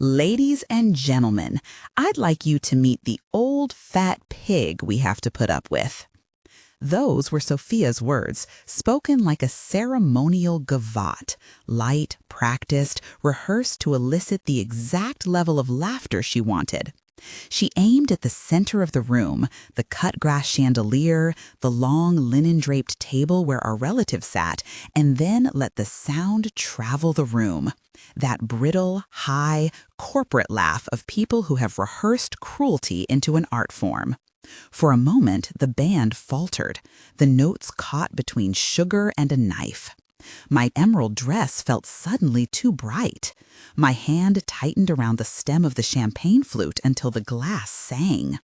Ladies and gentlemen, I'd like you to meet the old fat pig we have to put up with. Those were Sophia's words, spoken like a ceremonial gavotte, light, practiced, rehearsed to elicit the exact level of laughter she wanted. She aimed at the center of the room, the cut-glass chandelier, the long linen-draped table where our relative sat, and then let the sound travel the room. That brittle, high, corporate laugh of people who have rehearsed cruelty into an art form. For a moment, the band faltered. The notes caught between sugar and a knife. My emerald dress felt suddenly too bright. My hand tightened around the stem of the champagne flute until the glass sang.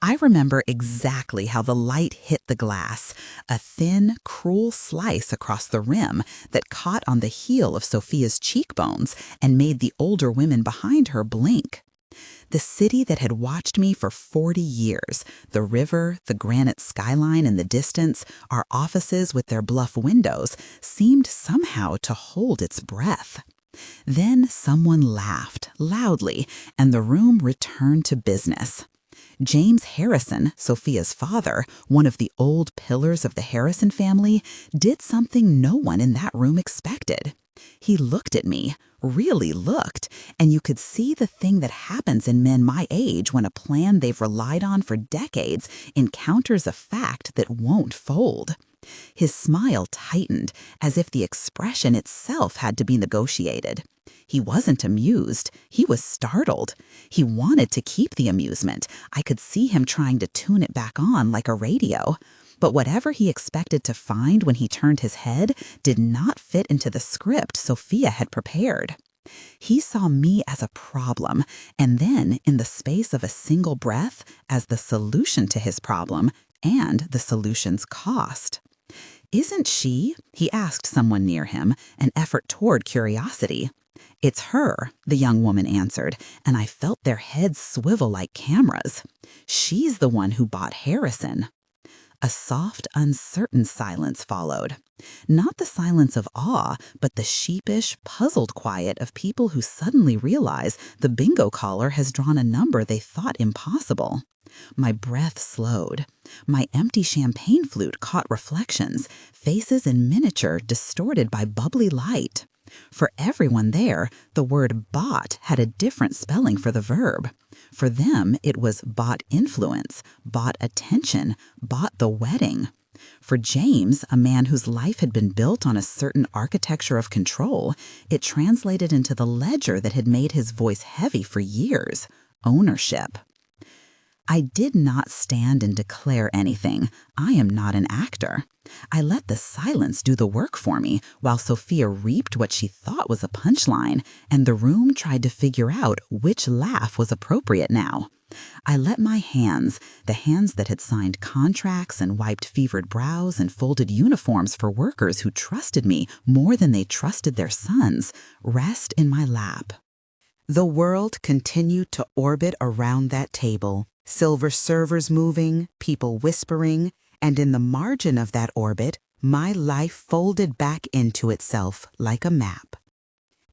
I remember exactly how the light hit the glass, a thin, cruel slice across the rim that caught on the heel of Sophia's cheekbones and made the older women behind her blink. The city that had watched me for 40 years, the river, the granite skyline in the distance, our offices with their bluff windows, seemed somehow to hold its breath. Then someone laughed, loudly, and the room returned to business. James Harrison, Sophia's father, one of the old pillars of the Harrison family, did something no one in that room expected. He looked at me, really looked, and you could see the thing that happens in men my age when a plan they've relied on for decades encounters a fact that won't fold. His smile tightened, as if the expression itself had to be negotiated. He wasn't amused. He was startled. He wanted to keep the amusement. I could see him trying to tune it back on like a radio. But whatever he expected to find when he turned his head did not fit into the script Sophia had prepared. He saw me as a problem, and then, in the space of a single breath, as the solution to his problem and the solution's cost. "Isn't she?" he asked someone near him, an effort toward curiosity. "It's her," the young woman answered, and I felt their heads swivel like cameras. "She's the one who bought Harrison." A soft, uncertain silence followed. Not the silence of awe, but the sheepish, puzzled quiet of people who suddenly realize the bingo caller has drawn a number they thought impossible. My breath slowed. My empty champagne flute caught reflections, faces in miniature distorted by bubbly light. For everyone there, the word bought had a different spelling for the verb. For them, it was bought influence, bought attention, bought the wedding. For James, a man whose life had been built on a certain architecture of control, it translated into the ledger that had made his voice heavy for years: ownership. I did not stand and declare anything. I am not an actor. I let the silence do the work for me while Sophia reaped what she thought was a punchline, and the room tried to figure out which laugh was appropriate now. I let my hands, the hands that had signed contracts and wiped fevered brows and folded uniforms for workers who trusted me more than they trusted their sons, rest in my lap. The world continued to orbit around that table. Silver servers moving, people whispering, and in the margin of that orbit, my life folded back into itself like a map.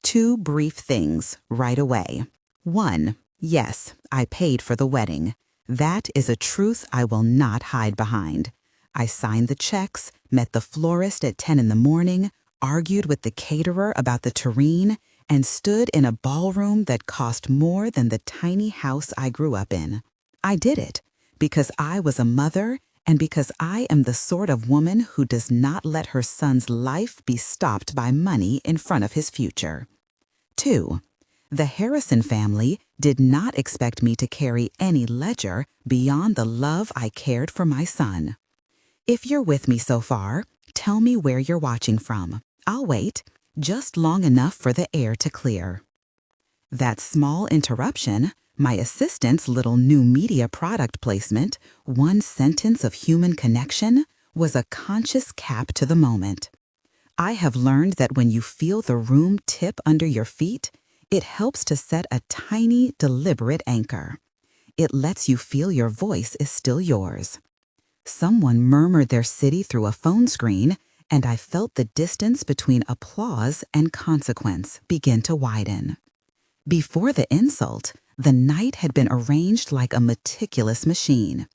Two brief things right away. One, yes, I paid for the wedding. That is a truth I will not hide behind. I signed the checks, met the florist at 10 in the morning, argued with the caterer about the tureen, and stood in a ballroom that cost more than the tiny house I grew up in. I did it because I was a mother and because I am the sort of woman who does not let her son's life be stopped by money in front of his future. 2. The Harrison family did not expect me to carry any ledger beyond the love I cared for my son. If you're with me so far, tell me where you're watching from. I'll wait, just long enough for the air to clear. That small interruption, my assistant's little new media product placement, one sentence of human connection, was a conscious cap to the moment. I have learned that when you feel the room tip under your feet, it helps to set a tiny, deliberate anchor. It lets you feel your voice is still yours. Someone murmured their city through a phone screen, and I felt the distance between applause and consequence begin to widen. Before the insult, the night had been arranged like a meticulous machine.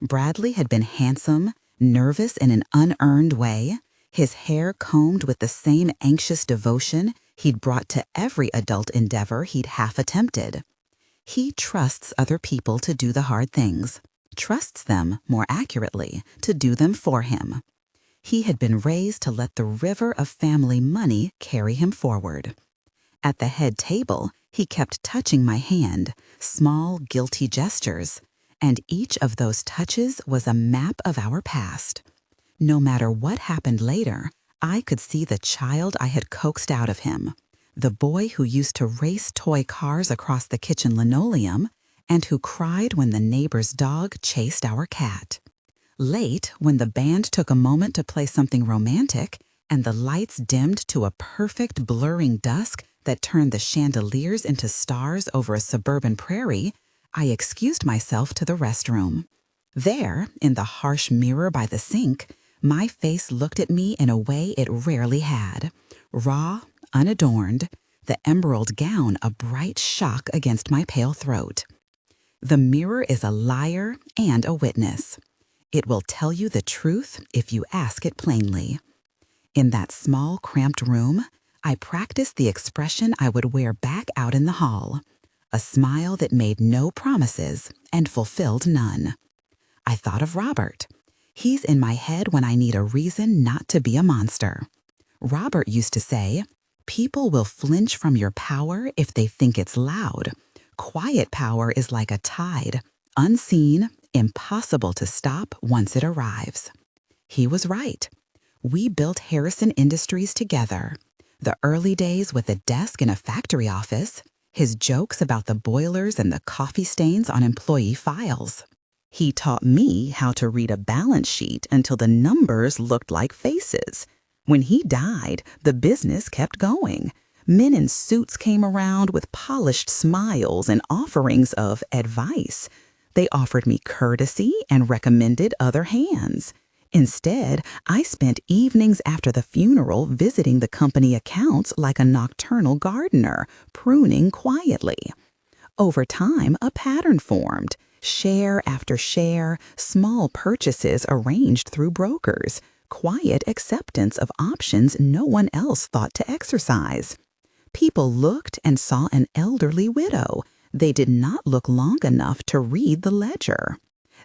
Bradley had been handsome, nervous in an unearned way, his hair combed with the same anxious devotion he'd brought to every adult endeavor he'd half attempted. He trusts other people to do the hard things, trusts them, more accurately, to do them for him. He had been raised to let the river of family money carry him forward. At the head table, he kept touching my hand, small, guilty gestures, and each of those touches was a map of our past. No matter what happened later, I could see the child I had coaxed out of him, the boy who used to race toy cars across the kitchen linoleum and who cried when the neighbor's dog chased our cat. Late, when the band took a moment to play something romantic and the lights dimmed to a perfect blurring dusk that turned the chandeliers into stars over a suburban prairie, I excused myself to the restroom. There, in the harsh mirror by the sink, my face looked at me in a way it rarely had. Raw, unadorned, the emerald gown a bright shock against my pale throat. The mirror is a liar and a witness. It will tell you the truth if you ask it plainly. In that small, cramped room, I practiced the expression I would wear back out in the hall, a smile that made no promises and fulfilled none. I thought of Robert. He's in my head when I need a reason not to be a monster. Robert used to say, "People will flinch from your power if they think it's loud. Quiet power is like a tide, unseen, impossible to stop once it arrives." He was right. We built Harrison Industries together. The early days with a desk in a factory office, his jokes about the boilers and the coffee stains on employee files. He taught me how to read a balance sheet until the numbers looked like faces. When he died, the business kept going. Men in suits came around with polished smiles and offerings of advice. They offered me courtesy and recommended other hands. Instead, I spent evenings after the funeral visiting the company accounts like a nocturnal gardener, pruning quietly. Over time, a pattern formed. Share after share, small purchases arranged through brokers, quiet acceptance of options no one else thought to exercise. People looked and saw an elderly widow. They did not look long enough to read the ledger.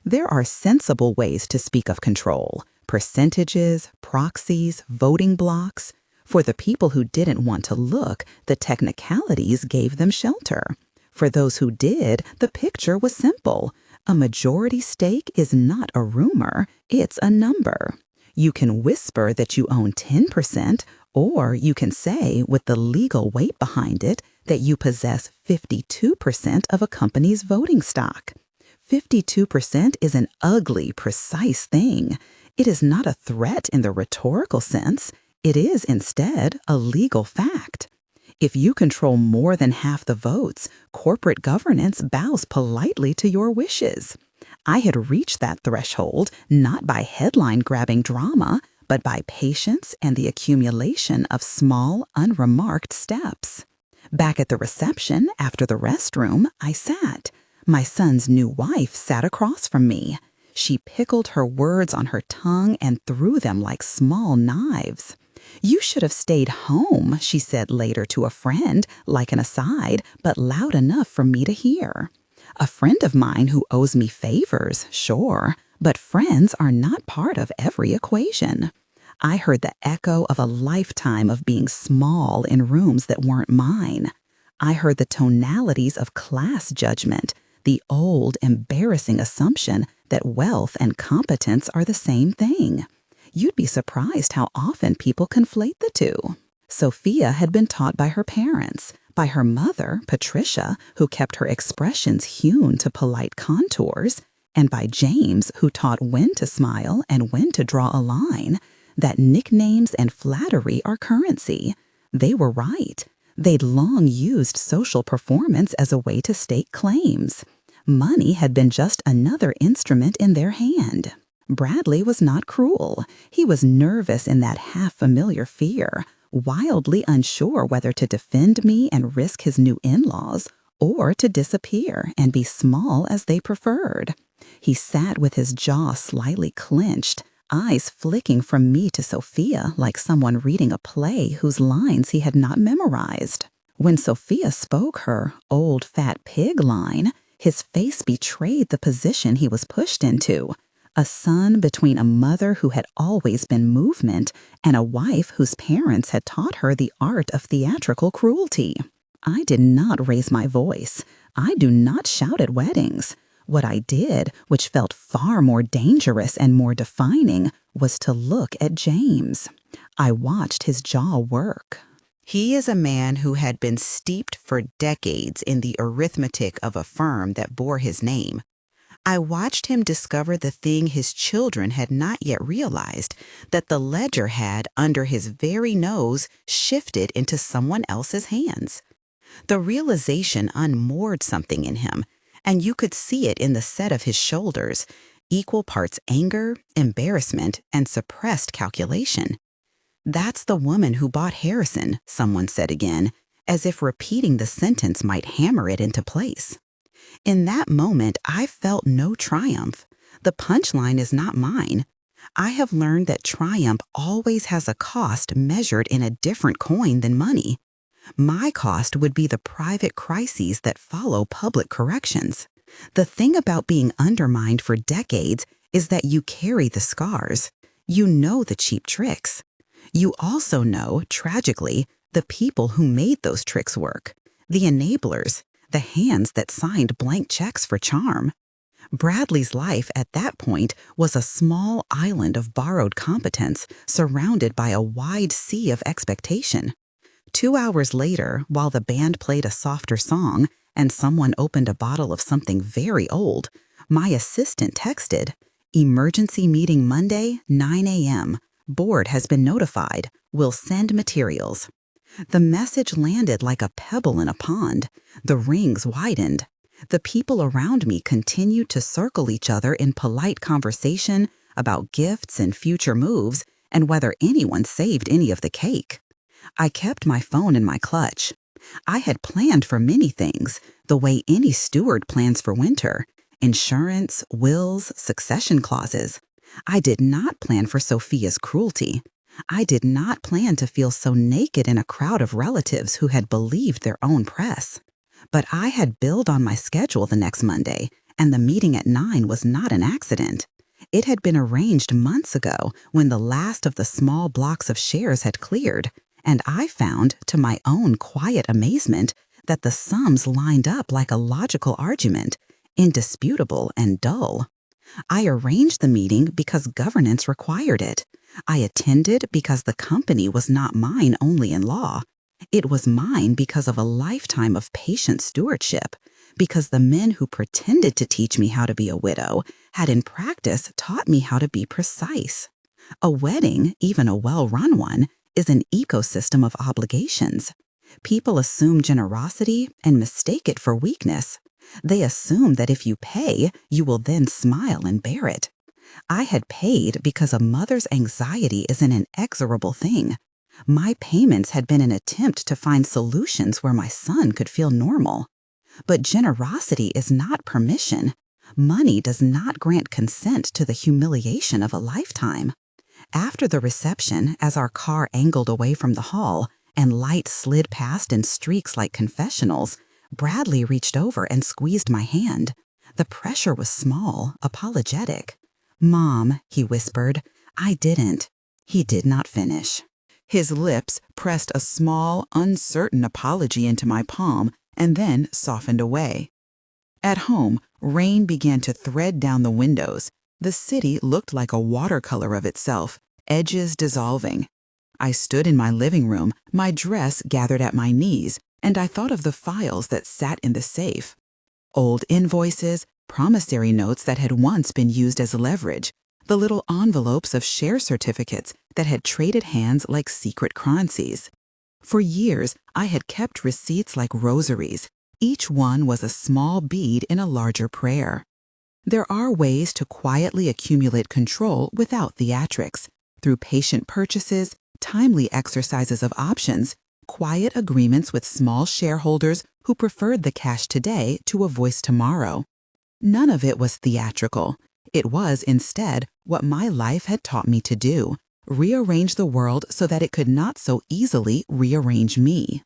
There are sensible ways to speak of control: percentages, proxies, voting blocks. For the people who didn't want to look, the technicalities gave them shelter. For those who did, the picture was simple. A majority stake is not a rumor, it's a number. You can whisper that you own 10%, or you can say, with the legal weight behind it, that you possess 52% of a company's voting stock. 52% is an ugly, precise thing. It is not a threat in the rhetorical sense. It is, instead, a legal fact. If you control more than half the votes, corporate governance bows politely to your wishes. I had reached that threshold not by headline-grabbing drama, but by patience and the accumulation of small, unremarked steps. Back at the reception, after the restroom, I sat. My son's new wife sat across from me. She pickled her words on her tongue and threw them like small knives. "You should have stayed home," she said later to a friend, like an aside, but loud enough for me to hear. A friend of mine who owes me favors, sure, but friends are not part of every equation. I heard the echo of a lifetime of being small in rooms that weren't mine. I heard the tonalities of class judgment, the old, embarrassing assumption that wealth and competence are the same thing. You'd be surprised how often people conflate the two. Sophia had been taught by her parents, by her mother, Patricia, who kept her expressions hewn to polite contours, and by James, who taught when to smile and when to draw a line, that nicknames and flattery are currency. They were right. They'd long used social performance as a way to stake claims. Money had been just another instrument in their hand. Bradley was not cruel. He was nervous in that half-familiar fear, wildly unsure whether to defend me and risk his new in-laws or to disappear and be small as they preferred. He sat with his jaw slightly clenched, eyes flicking from me to Sophia like someone reading a play whose lines he had not memorized. When Sophia spoke her old fat pig line, his face betrayed the position he was pushed into. A son between a mother who had always been movement and a wife whose parents had taught her the art of theatrical cruelty. I did not raise my voice. I do not shout at weddings. What I did, which felt far more dangerous and more defining, was to look at James. I watched his jaw work. He is a man who had been steeped for decades in the arithmetic of a firm that bore his name. I watched him discover the thing his children had not yet realized, that the ledger had, under his very nose, shifted into someone else's hands. The realization unmoored something in him, and you could see it in the set of his shoulders, equal parts anger, embarrassment, and suppressed calculation. "That's the woman who bought Harrison," someone said again, as if repeating the sentence might hammer it into place. In that moment, I felt no triumph. The punchline is not mine. I have learned that triumph always has a cost measured in a different coin than money. My cost would be the private crises that follow public corrections. The thing about being undermined for decades is that you carry the scars. You know the cheap tricks. You also know, tragically, the people who made those tricks work, the enablers, the hands that signed blank checks for charm. Bradley's life at that point was a small island of borrowed competence surrounded by a wide sea of expectation. 2 hours later, while the band played a softer song and someone opened a bottle of something very old, my assistant texted, "Emergency meeting Monday, 9 a.m. Board has been notified. Will send materials." The message landed like a pebble in a pond. The rings widened. The people around me continued to circle each other in polite conversation about gifts and future moves and whether anyone saved any of the cake. I kept my phone in my clutch. I had planned for many things, the way any steward plans for winter: insurance, wills, succession clauses. I did not plan for Sophia's cruelty. I did not plan to feel so naked in a crowd of relatives who had believed their own press. But I had billed on my schedule the next Monday, and the meeting at 9 was not an accident. It had been arranged months ago when the last of the small blocks of shares had cleared, and I found, to my own quiet amazement, that the sums lined up like a logical argument, indisputable and dull. I arranged the meeting because governance required it. I attended because the company was not mine only in law. It was mine because of a lifetime of patient stewardship, because the men who pretended to teach me how to be a widow had in practice taught me how to be precise. A wedding, even a well-run one, is an ecosystem of obligations. People assume generosity and mistake it for weakness. They assume that if you pay, you will then smile and bear it. I had paid because a mother's anxiety is an inexorable thing. My payments had been an attempt to find solutions where my son could feel normal. But generosity is not permission. Money does not grant consent to the humiliation of a lifetime. After the reception, as our car angled away from the hall and light slid past in streaks like confessionals, Bradley reached over and squeezed my hand. The pressure was small, apologetic. "Mom," he whispered, "I didn't." He did not finish. His lips pressed a small, uncertain apology into my palm and then softened away. At home, rain began to thread down the windows. The city looked like a watercolor of itself, edges dissolving. I stood in my living room, my dress gathered at my knees, and I thought of the files that sat in the safe. Old invoices, promissory notes that had once been used as leverage, the little envelopes of share certificates that had traded hands like secret currencies. For years, I had kept receipts like rosaries. Each one was a small bead in a larger prayer. There are ways to quietly accumulate control without theatrics, through patient purchases, timely exercises of options, quiet agreements with small shareholders who preferred the cash today to a voice tomorrow. None of it was theatrical. It was, instead, what my life had taught me to do: rearrange the world so that it could not so easily rearrange me.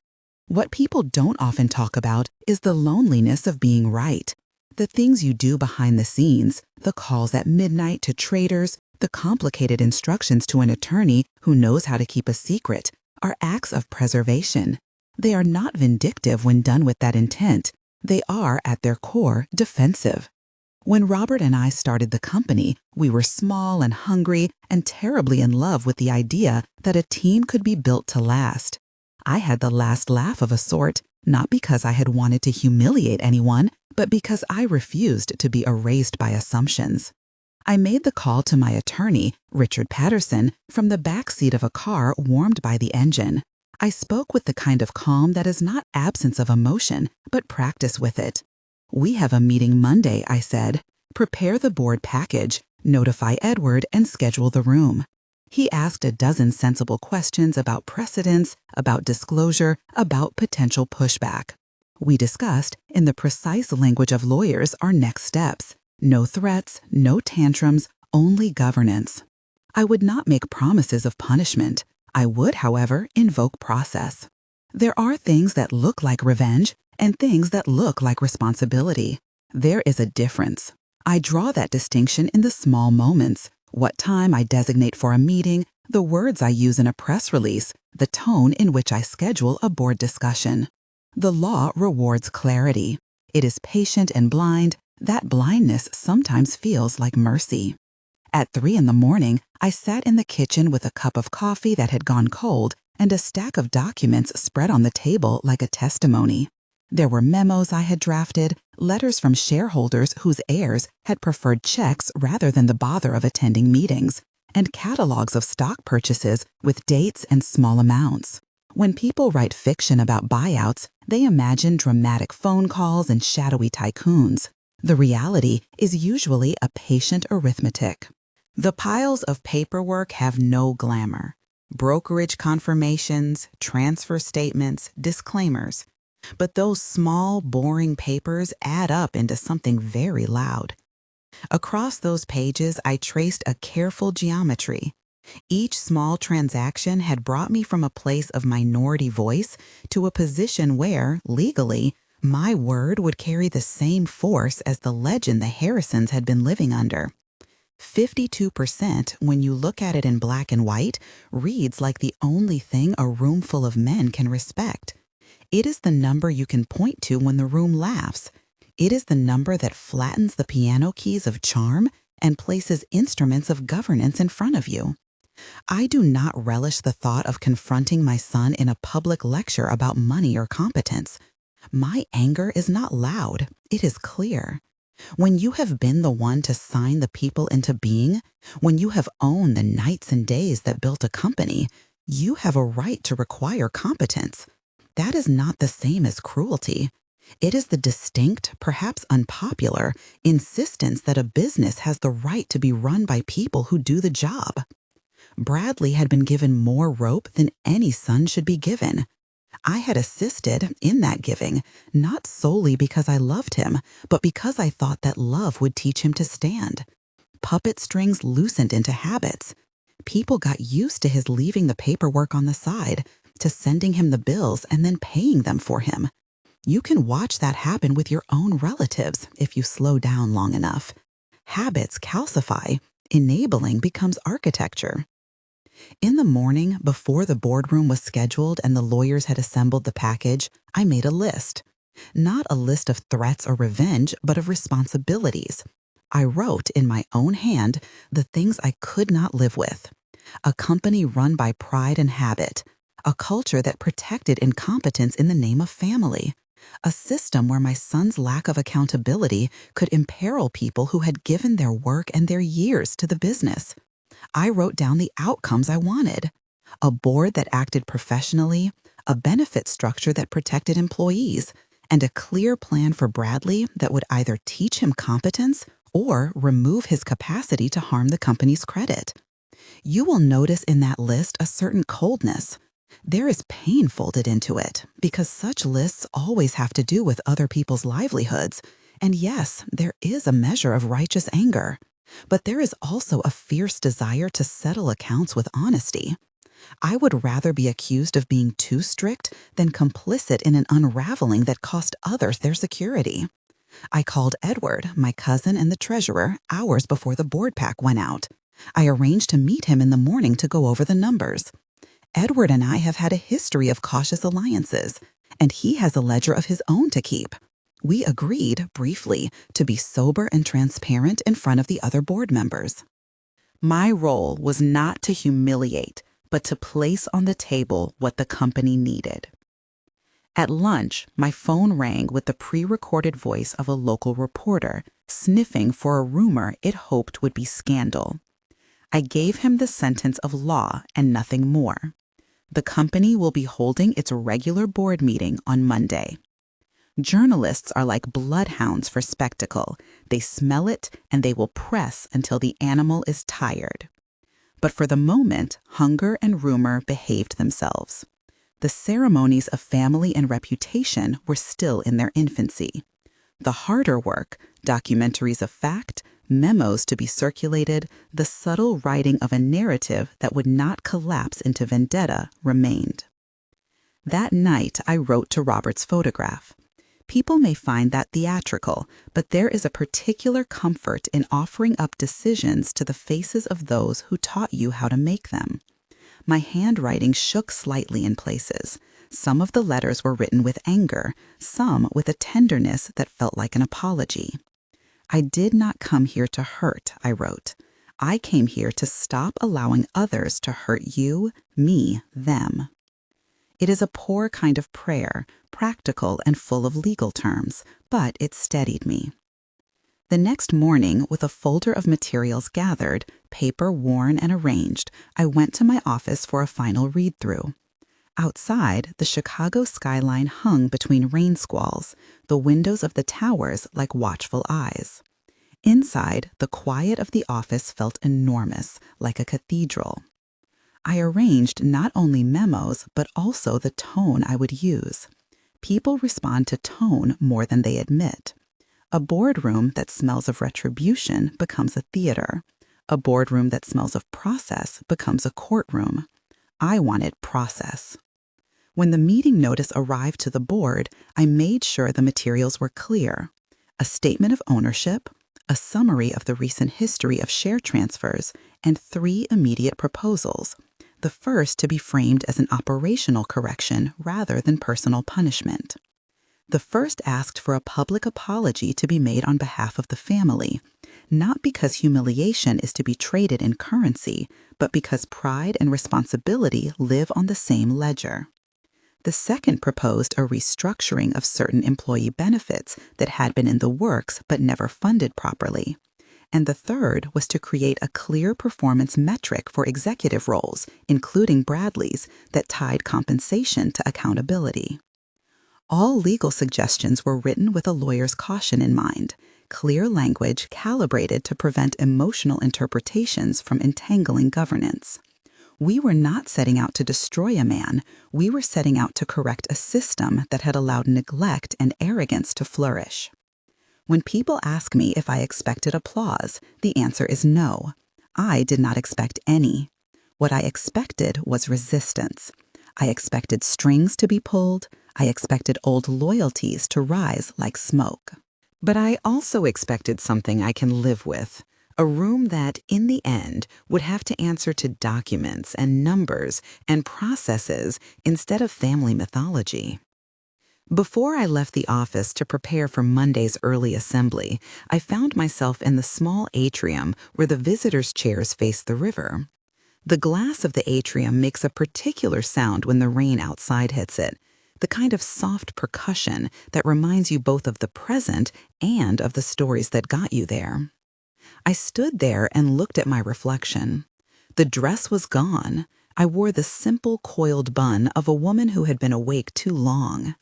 What people don't often talk about is the loneliness of being right. The things you do behind the scenes, the calls at midnight to traders, the complicated instructions to an attorney who knows how to keep a secret, are acts of preservation. They are not vindictive when done with that intent. They are, at their core, defensive. When Robert and I started the company, we were small and hungry and terribly in love with the idea that a team could be built to last. I had the last laugh of a sort, not because I had wanted to humiliate anyone, but because I refused to be erased by assumptions. I made the call to my attorney, Richard Patterson, from the back seat of a car warmed by the engine. I spoke with the kind of calm that is not absence of emotion, but practice with it. "We have a meeting Monday," I said. "Prepare the board package, notify Edward, and schedule the room." He asked a dozen sensible questions about precedents, about disclosure, about potential pushback. We discussed, in the precise language of lawyers, our next steps. No threats, no tantrums, only governance. I would not make promises of punishment. I would, however, invoke process. There are things that look like revenge and things that look like responsibility. There is a difference. I draw that distinction in the small moments: what time I designate for a meeting, the words I use in a press release, the tone in which I schedule a board discussion. The law rewards clarity. It is patient and blind. That blindness sometimes feels like mercy. At 3 a.m, I sat in the kitchen with a cup of coffee that had gone cold and a stack of documents spread on the table like a testimony. There were memos I had drafted, letters from shareholders whose heirs had preferred checks rather than the bother of attending meetings, and catalogs of stock purchases with dates and small amounts. When people write fiction about buyouts, they imagine dramatic phone calls and shadowy tycoons. The reality is usually a patient arithmetic. The piles of paperwork have no glamour. Brokerage confirmations, transfer statements, disclaimers. But those small, boring papers add up into something very loud. Across those pages, I traced a careful geometry. Each small transaction had brought me from a place of minority voice to a position where, legally, my word would carry the same force as the legend the Harrisons had been living under. 52%, when you look at it in black and white, reads like the only thing a room full of men can respect. It is the number you can point to when the room laughs. It is the number that flattens the piano keys of charm and places instruments of governance in front of you. I do not relish the thought of confronting my son in a public lecture about money or competence. My anger is not loud, it is clear. When you have been the one to sign the people into being, when you have owned the nights and days that built a company, you have a right to require competence. That is not the same as cruelty. It is the distinct, perhaps unpopular, insistence that a business has the right to be run by people who do the job. Bradley had been given more rope than any son should be given. I had assisted in that giving, not solely because I loved him, but because I thought that love would teach him to stand. Puppet strings loosened into habits. People got used to his leaving the paperwork on the side, to sending him the bills and then paying them for him. You can watch that happen with your own relatives if you slow down long enough. Habits calcify. Enabling becomes architecture. In the morning, before the boardroom was scheduled and the lawyers had assembled the package, I made a list. Not a list of threats or revenge, but of responsibilities. I wrote in my own hand the things I could not live with. A company run by pride and habit. A culture that protected incompetence in the name of family. A system where my son's lack of accountability could imperil people who had given their work and their years to the business. I wrote down the outcomes I wanted. A board that acted professionally, a benefit structure that protected employees, and a clear plan for Bradley that would either teach him competence or remove his capacity to harm the company's credit. You will notice in that list a certain coldness. There is pain folded into it, because such lists always have to do with other people's livelihoods. And yes, there is a measure of righteous anger. But there is also a fierce desire to settle accounts with honesty. I would rather be accused of being too strict than complicit in an unraveling that cost others their security. I called Edward, my cousin and the treasurer, hours before the board pack went out. I arranged to meet him in the morning to go over the numbers. Edward and I have had a history of cautious alliances, and he has a ledger of his own to keep. We agreed, briefly, to be sober and transparent in front of the other board members. My role was not to humiliate, but to place on the table what the company needed. At lunch, my phone rang with the pre-recorded voice of a local reporter, sniffing for a rumor it hoped would be scandal. I gave him the sentence of law and nothing more. The company will be holding its regular board meeting on Monday. Journalists are like bloodhounds for spectacle. They smell it and they will press until the animal is tired. But for the moment, hunger and rumor behaved themselves. The ceremonies of family and reputation were still in their infancy. The harder work, documentaries of fact, memos to be circulated, the subtle writing of a narrative that would not collapse into vendetta remained. That night, I wrote to Robert's photograph. People may find that theatrical, but there is a particular comfort in offering up decisions to the faces of those who taught you how to make them. My handwriting shook slightly in places. Some of the letters were written with anger, some with a tenderness that felt like an apology. I did not come here to hurt, I wrote. I came here to stop allowing others to hurt you, me, them. It is a poor kind of prayer, practical and full of legal terms, but it steadied me. The next morning, with a folder of materials gathered, paper worn and arranged, I went to my office for a final read-through. Outside, the Chicago skyline hung between rain squalls, the windows of the towers like watchful eyes. Inside, the quiet of the office felt enormous, like a cathedral. I arranged not only memos, but also the tone I would use. People respond to tone more than they admit. A boardroom that smells of retribution becomes a theater. A boardroom that smells of process becomes a courtroom. I wanted process. When the meeting notice arrived to the board, I made sure the materials were clear. A statement of ownership, a summary of the recent history of share transfers, and 3 immediate proposals. The first to be framed as an operational correction rather than personal punishment. The first asked for a public apology to be made on behalf of the family, not because humiliation is to be traded in currency, but because pride and responsibility live on the same ledger. The second proposed a restructuring of certain employee benefits that had been in the works but never funded properly. And the third was to create a clear performance metric for executive roles, including Bradley's, that tied compensation to accountability. All legal suggestions were written with a lawyer's caution in mind, clear language calibrated to prevent emotional interpretations from entangling governance. We were not setting out to destroy a man, we were setting out to correct a system that had allowed neglect and arrogance to flourish. When people ask me if I expected applause, the answer is no. I did not expect any. What I expected was resistance. I expected strings to be pulled. I expected old loyalties to rise like smoke. But I also expected something I can live with. A room that, in the end, would have to answer to documents and numbers and processes instead of family mythology. Before I left the office to prepare for Monday's early assembly, I found myself in the small atrium where the visitors' chairs face the river. The glass of the atrium makes a particular sound when the rain outside hits it, the kind of soft percussion that reminds you both of the present and of the stories that got you there. I stood there and looked at my reflection. The dress was gone. I wore the simple coiled bun of a woman who had been awake too long.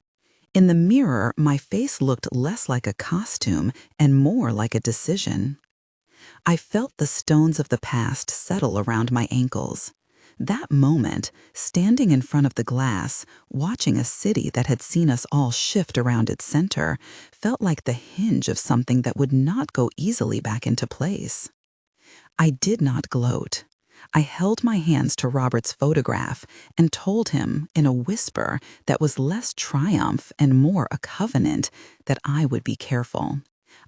In the mirror, my face looked less like a costume and more like a decision. I felt the stones of the past settle around my ankles. That moment, standing in front of the glass, watching a city that had seen us all shift around its center, felt like the hinge of something that would not go easily back into place. I did not gloat. I held my hands to Robert's photograph and told him, in a whisper that was less triumph and more a covenant, that I would be careful.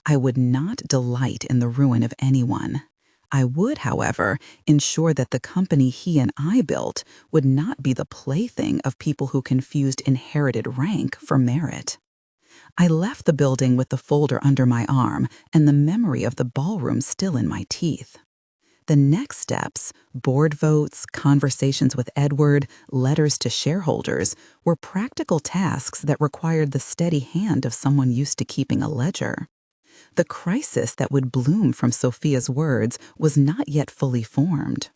I would not delight in the ruin of anyone. I would, however, ensure that the company he and I built would not be the plaything of people who confused inherited rank for merit. I left the building with the folder under my arm and the memory of the ballroom still in my teeth. The next steps, board votes, conversations with Edward, letters to shareholders, were practical tasks that required the steady hand of someone used to keeping a ledger. The crisis that would bloom from Sophia's words was not yet fully formed.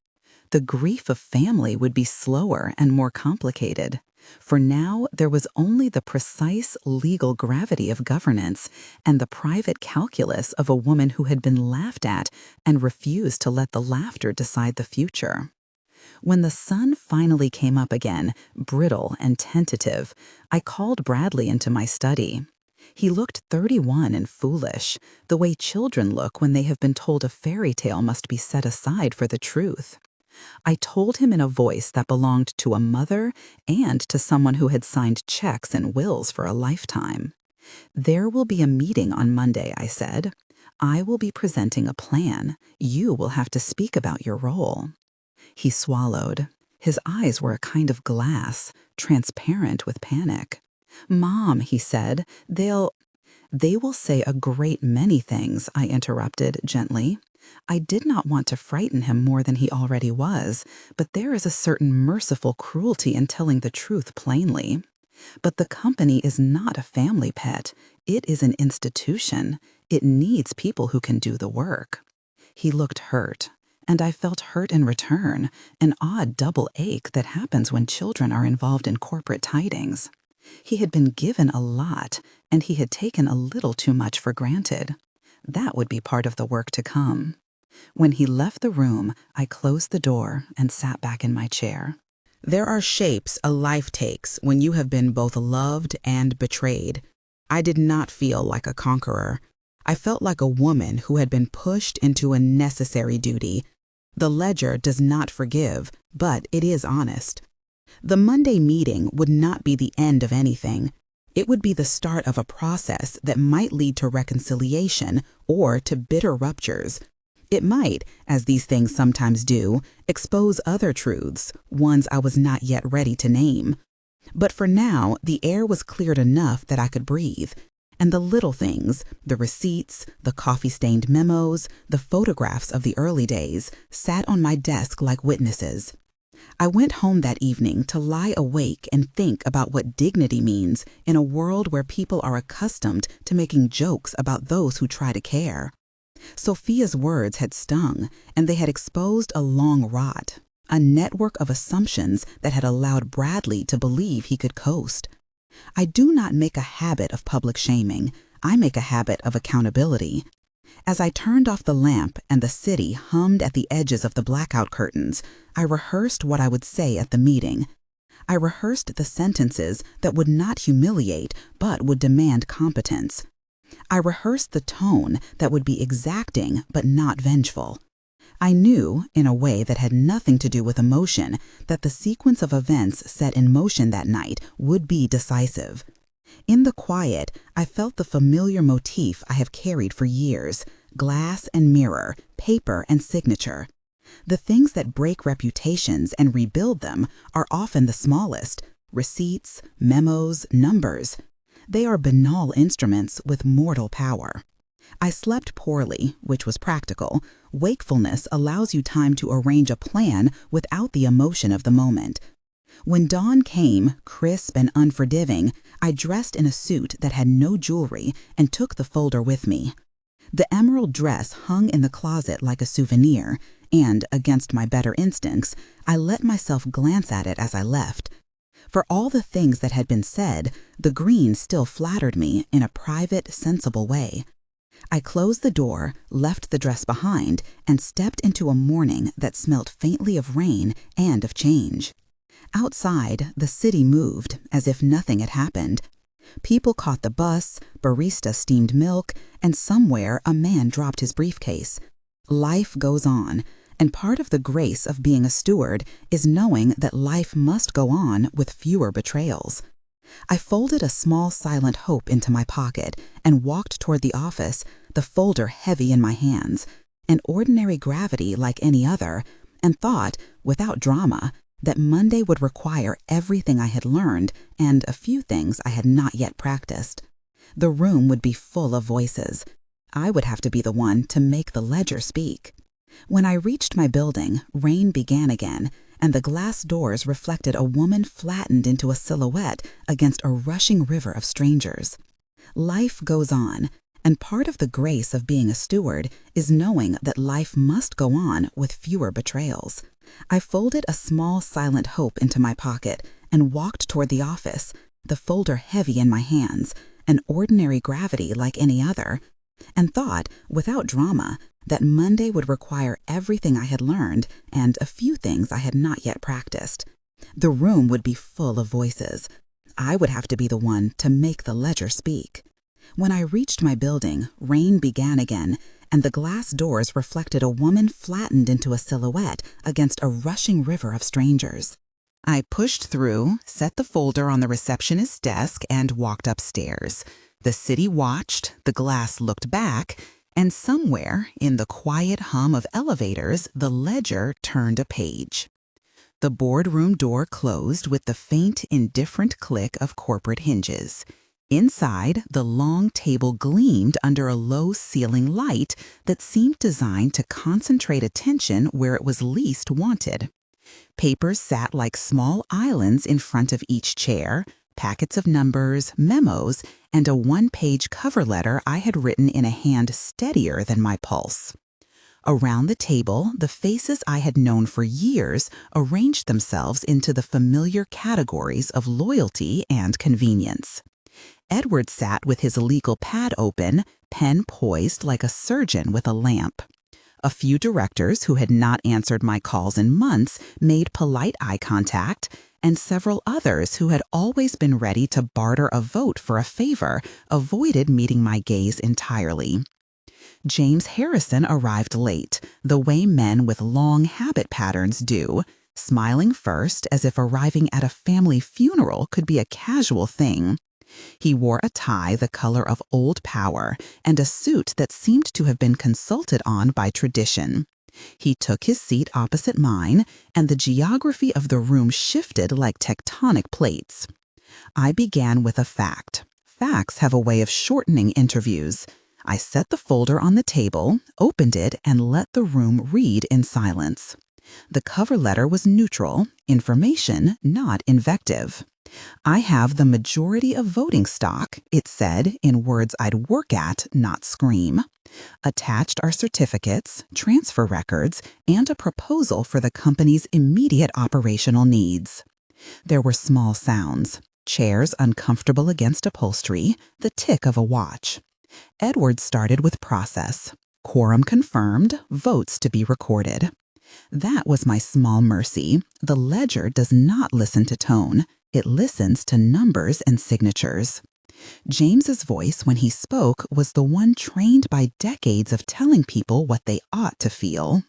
The grief of family would be slower and more complicated. For now, there was only the precise legal gravity of governance and the private calculus of a woman who had been laughed at and refused to let the laughter decide the future. When the sun finally came up again, brittle and tentative, I called Bradley into my study. He looked 31 and foolish, the way children look when they have been told a fairy tale must be set aside for the truth. I told him in a voice that belonged to a mother and to someone who had signed checks and wills for a lifetime. "There will be a meeting on Monday," I said. "I will be presenting a plan. You will have to speak about your role." He swallowed. His eyes were a kind of glass, transparent with panic. "Mom," he said, they will say a great many things," I interrupted gently. I did not want to frighten him more than he already was, but there is a certain merciful cruelty in telling the truth plainly. But the company is not a family pet. It is an institution. It needs people who can do the work. He looked hurt, and I felt hurt in return, an odd double ache that happens when children are involved in corporate tidings. He had been given a lot, and he had taken a little too much for granted. That would be part of the work to come. When he left the room, I closed the door and sat back in my chair. There are shapes a life takes when you have been both loved and betrayed. I did not feel like a conqueror. I felt like a woman who had been pushed into a necessary duty. The ledger does not forgive, but it is honest. The Monday meeting would not be the end of anything. It would be the start of a process that might lead to reconciliation or to bitter ruptures. It might, as these things sometimes do, expose other truths, ones I was not yet ready to name. But for now, the air was cleared enough that I could breathe. And the little things, the receipts, the coffee-stained memos, the photographs of the early days, sat on my desk like witnesses. I went home that evening to lie awake and think about what dignity means in a world where people are accustomed to making jokes about those who try to care. Sophia's words had stung, and they had exposed a long rot, a network of assumptions that had allowed Bradley to believe he could coast. I do not make a habit of public shaming. I make a habit of accountability. As I turned off the lamp and the city hummed at the edges of the blackout curtains, I rehearsed what I would say at the meeting. I rehearsed the sentences that would not humiliate but would demand competence. I rehearsed the tone that would be exacting but not vengeful. I knew, in a way that had nothing to do with emotion, that the sequence of events set in motion that night would be decisive. In the quiet, I felt the familiar motif I have carried for years: glass and mirror, paper and signature. The things that break reputations and rebuild them are often the smallest: receipts, memos, numbers. They are banal instruments with mortal power. I slept poorly, which was practical. Wakefulness allows you time to arrange a plan without the emotion of the moment. When dawn came, crisp and unforgiving, I dressed in a suit that had no jewelry and took the folder with me. The emerald dress hung in the closet like a souvenir, and, against my better instincts, I let myself glance at it as I left. For all the things that had been said, the green still flattered me in a private, sensible way. I closed the door, left the dress behind, and stepped into a morning that smelt faintly of rain and of change. Outside, the city moved as if nothing had happened. People caught the bus, barista steamed milk, and somewhere a man dropped his briefcase. Life goes on, and part of the grace of being a steward is knowing that life must go on with fewer betrayals. I folded a small silent hope into my pocket and walked toward the office, the folder heavy in my hands, an ordinary gravity like any other, and thought, without drama, that Monday would require everything I had learned and a few things I had not yet practiced. The room would be full of voices. I would have to be the one to make the ledger speak. When I reached my building, rain began again, and the glass doors reflected a woman flattened into a silhouette against a rushing river of strangers. Life goes on, and part of the grace of being a steward is knowing that life must go on with fewer betrayals. I folded a small silent hope into my pocket and walked toward the office, the folder heavy in my hands, an ordinary gravity like any other, and thought, without drama, that Monday would require everything I had learned and a few things I had not yet practiced. The room would be full of voices. I would have to be the one to make the ledger speak. When I reached my building, rain began again, and the glass doors reflected a woman flattened into a silhouette against a rushing river of strangers. I pushed through, set the folder on the receptionist's desk, and walked upstairs. The city watched, the glass looked back, and somewhere in the quiet hum of elevators, the ledger turned a page. The boardroom door closed with the faint, indifferent click of corporate hinges. Inside, the long table gleamed under a low-ceiling light that seemed designed to concentrate attention where it was least wanted. Papers sat like small islands in front of each chair, packets of numbers, memos, and a one-page cover letter I had written in a hand steadier than my pulse. Around the table, the faces I had known for years arranged themselves into the familiar categories of loyalty and convenience. Edward sat with his legal pad open, pen poised like a surgeon with a lamp. A few directors who had not answered my calls in months made polite eye contact, and several others who had always been ready to barter a vote for a favor avoided meeting my gaze entirely. James Harrison arrived late, the way men with long habit patterns do, smiling first as if arriving at a family funeral could be a casual thing. He wore a tie the color of old power and a suit that seemed to have been consulted on by tradition. He took his seat opposite mine, and the geography of the room shifted like tectonic plates. I began with a fact. Facts have a way of shortening interviews. I set the folder on the table, opened it, and let the room read in silence. The cover letter was neutral, information, not invective. I have the majority of voting stock, it said, in words I'd work at, not scream. Attached are certificates, transfer records, and a proposal for the company's immediate operational needs. There were small sounds, chairs uncomfortable against upholstery, the tick of a watch. Edward started with process. Quorum confirmed, votes to be recorded. That was my small mercy. The ledger does not listen to tone. It listens to numbers and signatures. James's voice when he spoke was the one trained by decades of telling people what they ought to feel.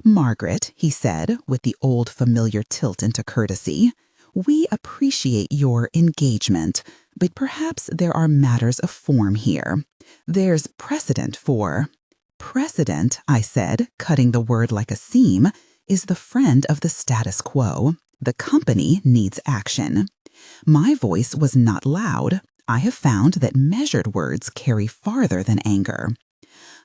"Margaret," he said, with the old familiar tilt into courtesy, "we appreciate your engagement, but perhaps there are matters of form here. There's precedent for—" "Precedent," I said, cutting the word like a seam, "is the friend of the status quo. The company needs action." My voice was not loud. I have found that measured words carry farther than anger.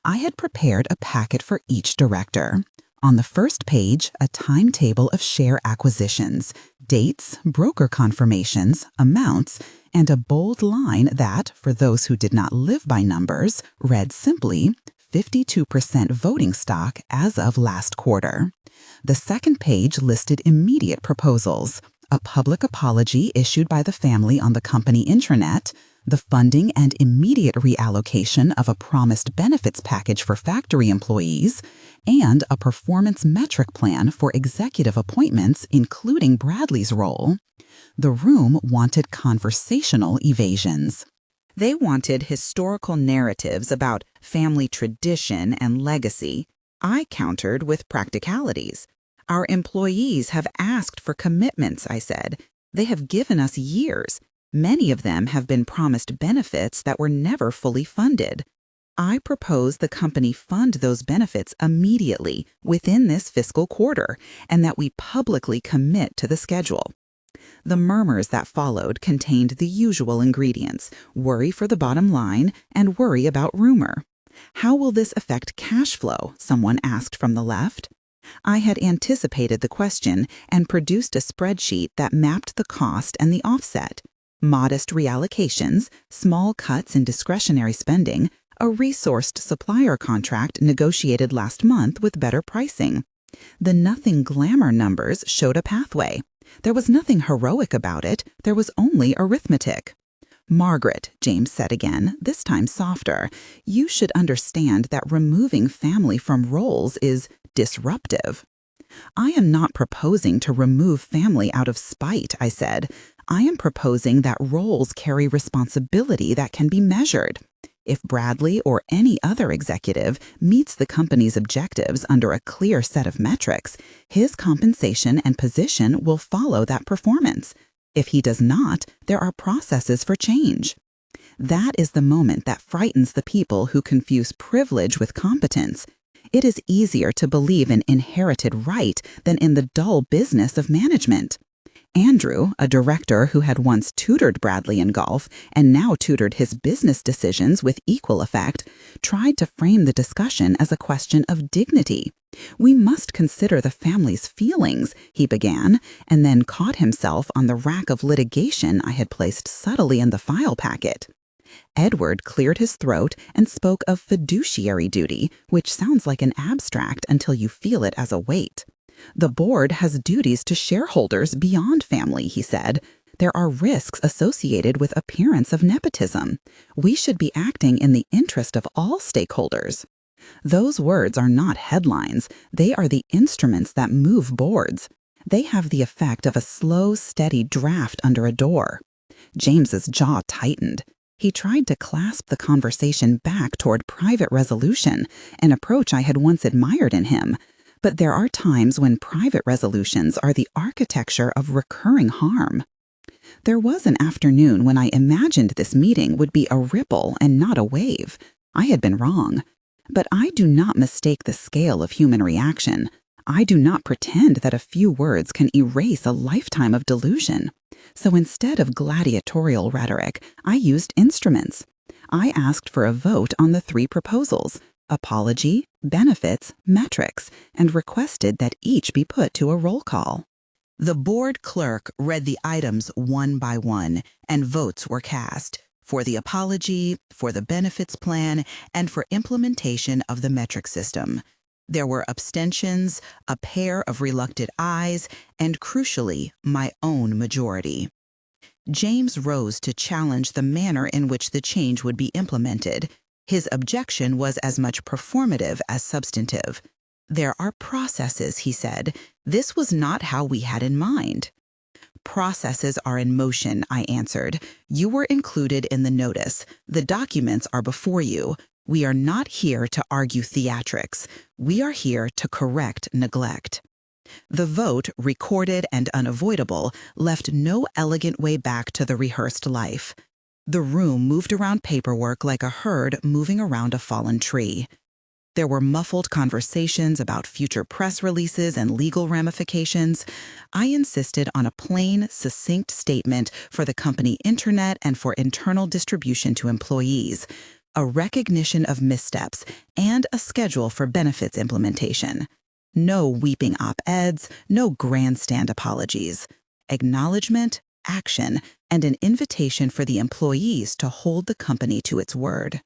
I had prepared a packet for each director. On the first page, a timetable of share acquisitions, dates, broker confirmations, amounts, and a bold line that, for those who did not live by numbers, read simply, 52% voting stock as of last quarter. The second page listed immediate proposals, a public apology issued by the family on the company intranet, the funding and immediate reallocation of a promised benefits package for factory employees, and a performance metric plan for executive appointments, including Bradley's role. The room wanted conversational evasions. They wanted historical narratives about family tradition and legacy. I countered with practicalities. Our employees have asked for commitments, I said. They have given us years. Many of them have been promised benefits that were never fully funded. I propose the company fund those benefits immediately within this fiscal quarter, and that we publicly commit to the schedule. The murmurs that followed contained the usual ingredients: worry for the bottom line and worry about rumor. How will this affect cash flow? Someone asked from the left. I had anticipated the question and produced a spreadsheet that mapped the cost and the offset. Modest reallocations, small cuts in discretionary spending, a resourced supplier contract negotiated last month with better pricing. The nothing glamour numbers showed a pathway. There was nothing heroic about it, there was only arithmetic. Margaret, James said again, this time softer, you should understand that removing family from roles is disruptive. I am not proposing to remove family out of spite, I said. I am proposing that roles carry responsibility that can be measured. If Bradley or any other executive meets the company's objectives under a clear set of metrics, his compensation and position will follow that performance. If he does not, there are processes for change. That is the moment that frightens the people who confuse privilege with competence. It is easier to believe in inherited right than in the dull business of management. Andrew, a director who had once tutored Bradley in golf and now tutored his business decisions with equal effect, tried to frame the discussion as a question of dignity. We must consider the family's feelings, he began, and then caught himself on the rack of litigation I had placed subtly in the file packet. Edward cleared his throat and spoke of fiduciary duty, which sounds like an abstract until you feel it as a weight. The board has duties to shareholders beyond family, he said. There are risks associated with appearance of nepotism. We should be acting in the interest of all stakeholders. Those words are not headlines. They are the instruments that move boards. They have the effect of a slow, steady draft under a door. James's jaw tightened. He tried to clasp the conversation back toward private resolution, an approach I had once admired in him. But there are times when private resolutions are the architecture of recurring harm. There was an afternoon when I imagined this meeting would be a ripple and not a wave. I had been wrong. But I do not mistake the scale of human reaction. I do not pretend that a few words can erase a lifetime of delusion. So instead of gladiatorial rhetoric, I used instruments. I asked for a vote on the 3 proposals: apology, benefits, metrics, and requested that each be put to a roll call. The board clerk read the items one by one, and votes were cast for the apology, for the benefits plan, and for implementation of the metric system. There were abstentions, a pair of reluctant ayes, and crucially, my own majority. James rose to challenge the manner in which the change would be implemented. His objection was as much performative as substantive. There are processes, he said. This was not how we had in mind. Processes are in motion, I answered. You were included in the notice. The documents are before you. We are not here to argue theatrics. We are here to correct neglect. The vote, recorded and unavoidable, left no elegant way back to the rehearsed life. The room moved around paperwork like a herd moving around a fallen tree. There were muffled conversations about future press releases and legal ramifications. I insisted on a plain, succinct statement for the company intranet and for internal distribution to employees, a recognition of missteps, and a schedule for benefits implementation. No weeping op-eds, no grandstand apologies. Acknowledgement, action, and an invitation for the employees to hold the company to its word.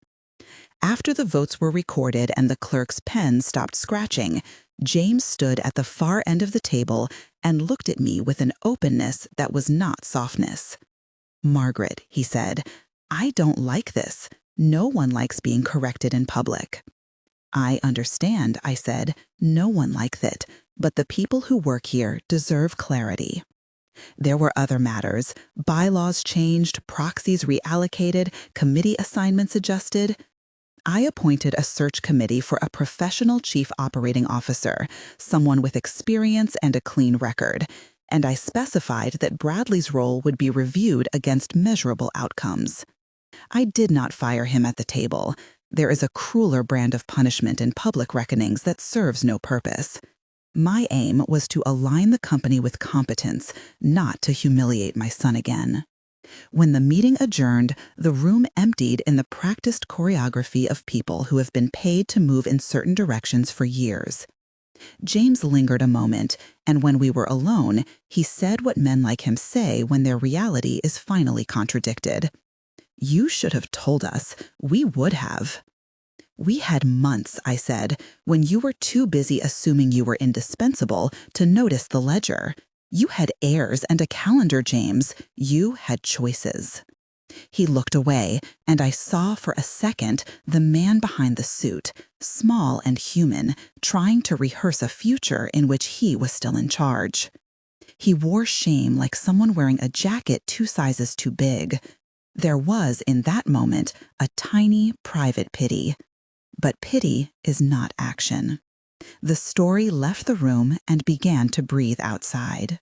After the votes were recorded and the clerk's pen stopped scratching, James stood at the far end of the table and looked at me with an openness that was not softness. "Margaret," he said, I don't like this. No one likes being corrected in public. I understand, I said. No one likes it, but the people who work here deserve clarity. There were other matters. Bylaws changed, proxies reallocated, committee assignments adjusted. I appointed a search committee for a professional chief operating officer, someone with experience and a clean record, and I specified that Bradley's role would be reviewed against measurable outcomes. I did not fire him at the table. There is a crueler brand of punishment in public reckonings that serves no purpose. My aim was to align the company with competence, not to humiliate my son again. When the meeting adjourned, the room emptied in the practiced choreography of people who have been paid to move in certain directions for years. James lingered a moment, and when we were alone, he said what men like him say when their reality is finally contradicted. "You should have told us. We would have." "We had months," I said, "when you were too busy assuming you were indispensable to notice the ledger. You had heirs and a calendar, James. You had choices." He looked away, and I saw for a second the man behind the suit, small and human, trying to rehearse a future in which he was still in charge. He wore shame like someone wearing a jacket 2 sizes too big. There was, in that moment, a tiny, private pity. But pity is not action. The story left the room and began to breathe outside.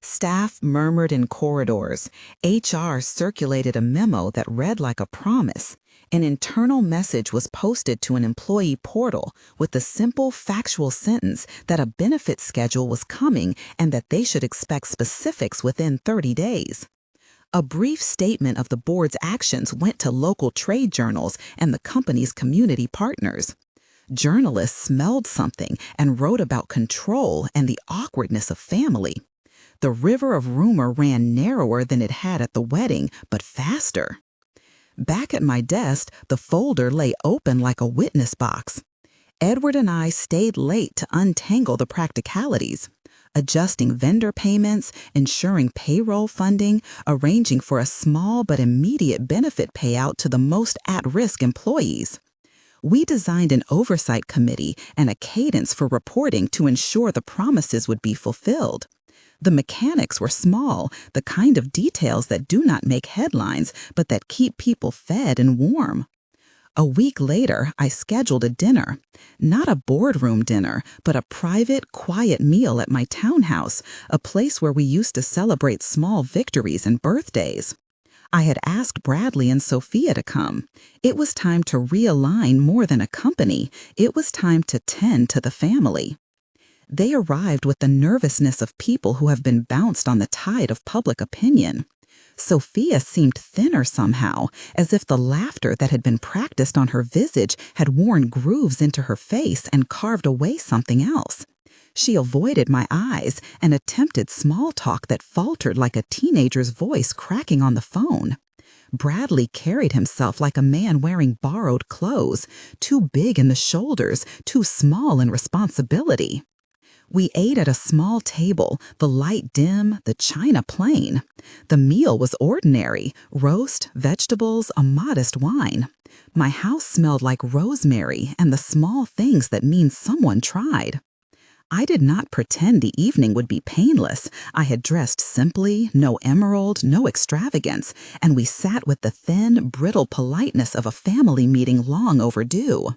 Staff murmured in corridors. HR circulated a memo that read like a promise. An internal message was posted to an employee portal with the simple factual sentence that a benefit schedule was coming and that they should expect specifics within 30 days. A brief statement of the board's actions went to local trade journals and the company's community partners. Journalists smelled something and wrote about control and the awkwardness of family. The river of rumor ran narrower than it had at the wedding, but faster. Back at my desk, the folder lay open like a witness box. Edward and I stayed late to untangle the practicalities. Adjusting vendor payments, ensuring payroll funding, arranging for a small but immediate benefit payout to the most at-risk employees. We designed an oversight committee and a cadence for reporting to ensure the promises would be fulfilled. The mechanics were small, the kind of details that do not make headlines, but that keep people fed and warm. A week later, I scheduled a dinner. Not a boardroom dinner, but a private, quiet meal at my townhouse, a place where we used to celebrate small victories and birthdays. I had asked Bradley and Sophia to come. It was time to realign more than a company. It was time to tend to the family. They arrived with the nervousness of people who have been bounced on the tide of public opinion. Sophia seemed thinner somehow, as if the laughter that had been practiced on her visage had worn grooves into her face and carved away something else. She avoided my eyes and attempted small talk that faltered like a teenager's voice cracking on the phone. Bradley carried himself like a man wearing borrowed clothes, too big in the shoulders, too small in responsibility. We ate at a small table, the light dim, the china plain. The meal was ordinary: roast, vegetables, a modest wine. My house smelled like rosemary and the small things that mean someone tried. I did not pretend the evening would be painless. I had dressed simply, no emerald, no extravagance, and we sat with the thin, brittle politeness of a family meeting long overdue.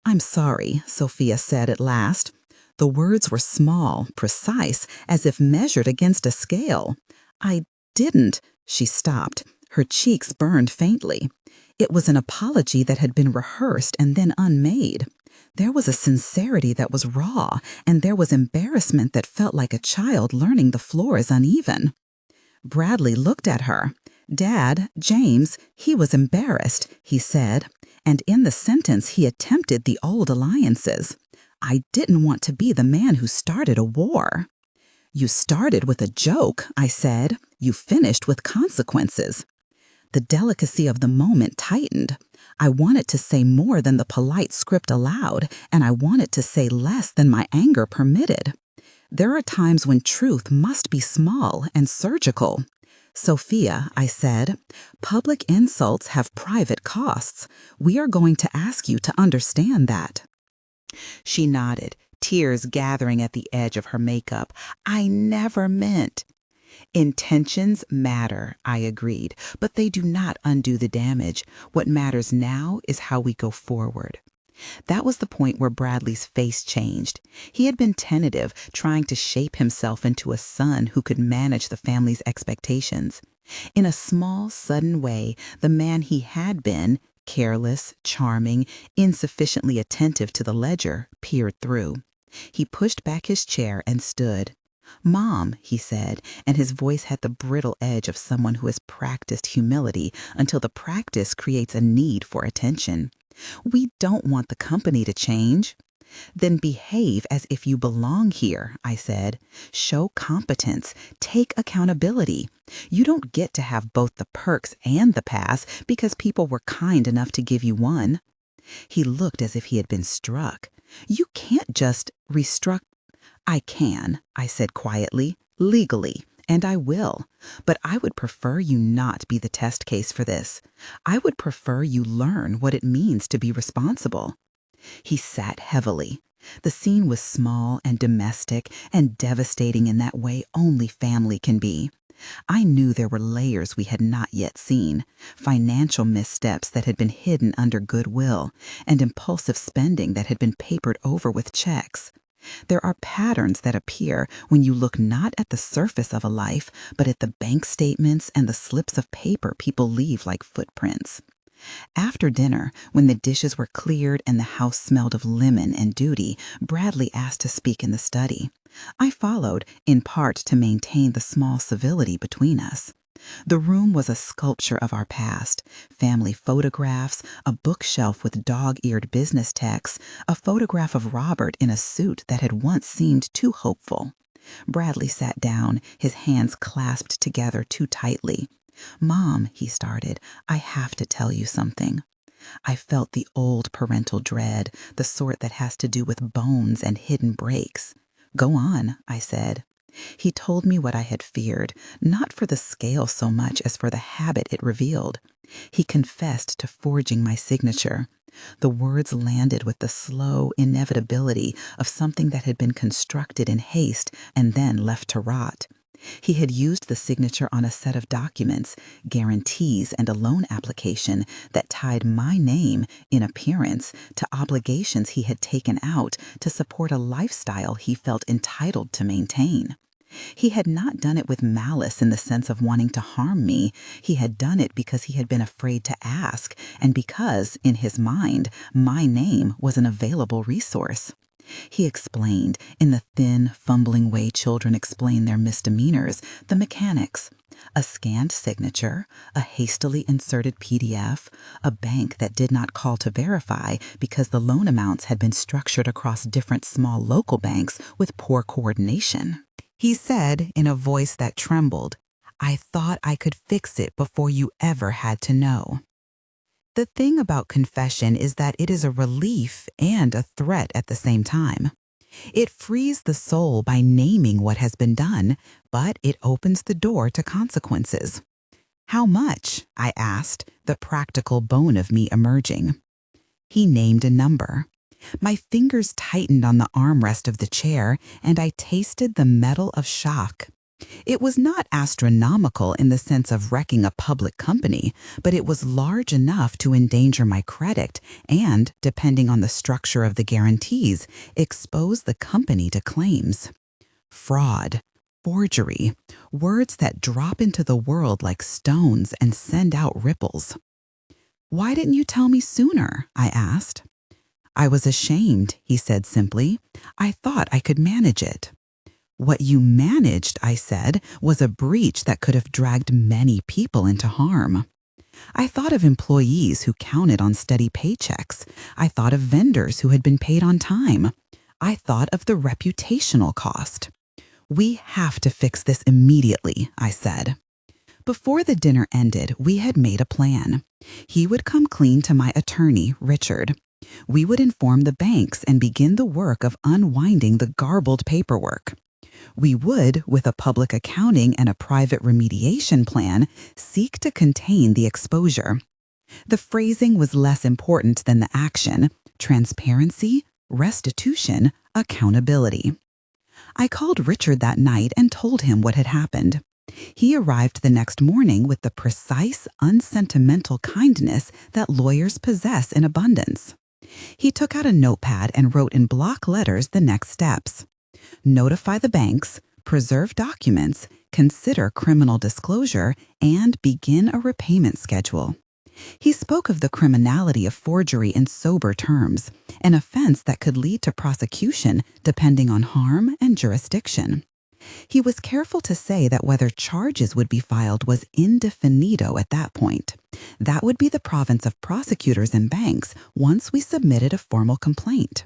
"I'm sorry," Sophia said at last. The words were small, precise, as if measured against a scale. "I didn't." She stopped. Her cheeks burned faintly. It was an apology that had been rehearsed and then unmade. There was a sincerity that was raw, and there was embarrassment that felt like a child learning the floor is uneven. Bradley looked at her. "Dad, James, he was embarrassed," he said, and in the sentence he attempted the old alliances. "I didn't want to be the man who started a war." "You started with a joke," I said. "You finished with consequences." The delicacy of the moment tightened. I wanted to say more than the polite script allowed, and I wanted to say less than my anger permitted. There are times when truth must be small and surgical. Sophia, I said, public insults have private costs. We are going to ask you to understand that. She nodded, tears gathering at the edge of her makeup. I never meant. Intentions matter, I agreed, but they do not undo the damage. What matters now is how we go forward. That was the point where Bradley's face changed. He had been tentative, trying to shape himself into a son who could manage the family's expectations. In a small, sudden way, the man he had been, careless, charming, insufficiently attentive to the ledger, peered through. He pushed back his chair and stood. Mom, he said, and his voice had the brittle edge of someone who has practiced humility until the practice creates a need for attention. We don't want the company to change. Then behave as if you belong here, I said. Show competence. Take accountability. You don't get to have both the perks and the pass because people were kind enough to give you one. He looked as if he had been struck. You can't just restruct. I can, I said quietly, legally, and I will. But I would prefer you not be the test case for this. I would prefer you learn what it means to be responsible. He sat heavily. The scene was small and domestic and devastating in that way only family can be. I knew there were layers we had not yet seen, financial missteps that had been hidden under goodwill, and impulsive spending that had been papered over with checks. There are patterns that appear when you look not at the surface of a life, but at the bank statements and the slips of paper people leave like footprints. After dinner, when the dishes were cleared and the house smelled of lemon and duty, Bradley asked to speak in the study. I followed, in part to maintain the small civility between us. The room was a sculpture of our past, family photographs, a bookshelf with dog-eared business texts, a photograph of Robert in a suit that had once seemed too hopeful. Bradley sat down, his hands clasped together too tightly. Mom, he started, I have to tell you something. I felt the old parental dread, the sort that has to do with bones and hidden breaks. Go on, I said. He told me what I had feared, not for the scale so much as for the habit it revealed. He confessed to forging my signature. The words landed with the slow inevitability of something that had been constructed in haste and then left to rot. He had used the signature on a set of documents, guarantees, and a loan application that tied my name, in appearance, to obligations he had taken out to support a lifestyle he felt entitled to maintain. He had not done it with malice in the sense of wanting to harm me. He had done it because he had been afraid to ask, and because, in his mind, my name was an available resource. He explained, in the thin, fumbling way children explain their misdemeanors, the mechanics. A scanned signature, a hastily inserted PDF, a bank that did not call to verify because the loan amounts had been structured across different small local banks with poor coordination. He said, in a voice that trembled, I thought I could fix it before you ever had to know. The thing about confession is that it is a relief and a threat at the same time. It frees the soul by naming what has been done, but it opens the door to consequences. How much? I asked, the practical bone of me emerging. He named a number. My fingers tightened on the armrest of the chair, and I tasted the metal of shock. It was not astronomical in the sense of wrecking a public company, but it was large enough to endanger my credit and, depending on the structure of the guarantees, expose the company to claims. Fraud, forgery, words that drop into the world like stones and send out ripples. Why didn't you tell me sooner? I asked. I was ashamed, he said simply. I thought I could manage it. What you managed, I said, was a breach that could have dragged many people into harm. I thought of employees who counted on steady paychecks. I thought of vendors who had been paid on time. I thought of the reputational cost. We have to fix this immediately, I said. Before the dinner ended, we had made a plan. He would come clean to my attorney, Richard. We would inform the banks and begin the work of unwinding the garbled paperwork. We would, with a public accounting and a private remediation plan, seek to contain the exposure. The phrasing was less important than the action: transparency, restitution, accountability. I called Richard that night and told him what had happened. He arrived the next morning with the precise, unsentimental kindness that lawyers possess in abundance. He took out a notepad and wrote in block letters the next steps: notify the banks, preserve documents, consider criminal disclosure, and begin a repayment schedule. He spoke of the criminality of forgery in sober terms, an offense that could lead to prosecution depending on harm and jurisdiction. He was careful to say that whether charges would be filed was indefinito at that point. That would be the province of prosecutors and banks once we submitted a formal complaint.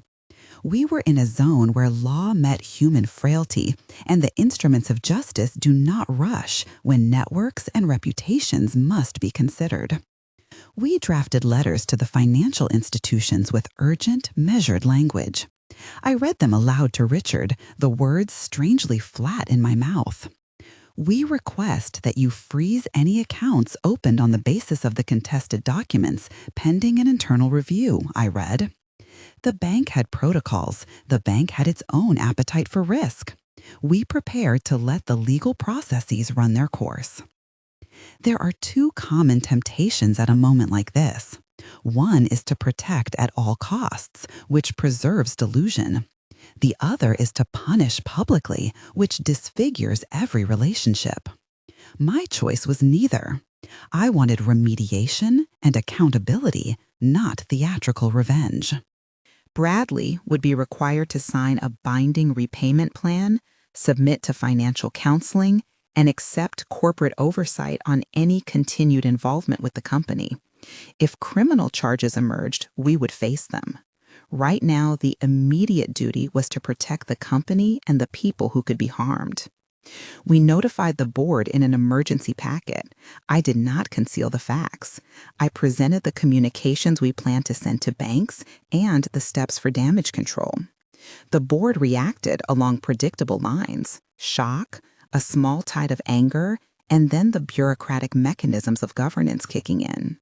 We were in a zone where law met human frailty, and the instruments of justice do not rush when networks and reputations must be considered. We drafted letters to the financial institutions with urgent, measured language. I read them aloud to Richard, the words strangely flat in my mouth. We request that you freeze any accounts opened on the basis of the contested documents pending an internal review, I read. The bank had protocols. The bank had its own appetite for risk. We prepared to let the legal processes run their course. There are two common temptations at a moment like this. One is to protect at all costs, which preserves delusion. The other is to punish publicly, which disfigures every relationship. My choice was neither. I wanted remediation and accountability, not theatrical revenge. Bradley would be required to sign a binding repayment plan, submit to financial counseling, and accept corporate oversight on any continued involvement with the company. If criminal charges emerged, we would face them. Right now, the immediate duty was to protect the company and the people who could be harmed. We notified the board in an emergency packet. I did not conceal the facts. I presented the communications we planned to send to banks and the steps for damage control. The board reacted along predictable lines: shock, a small tide of anger, and then the bureaucratic mechanisms of governance kicking in.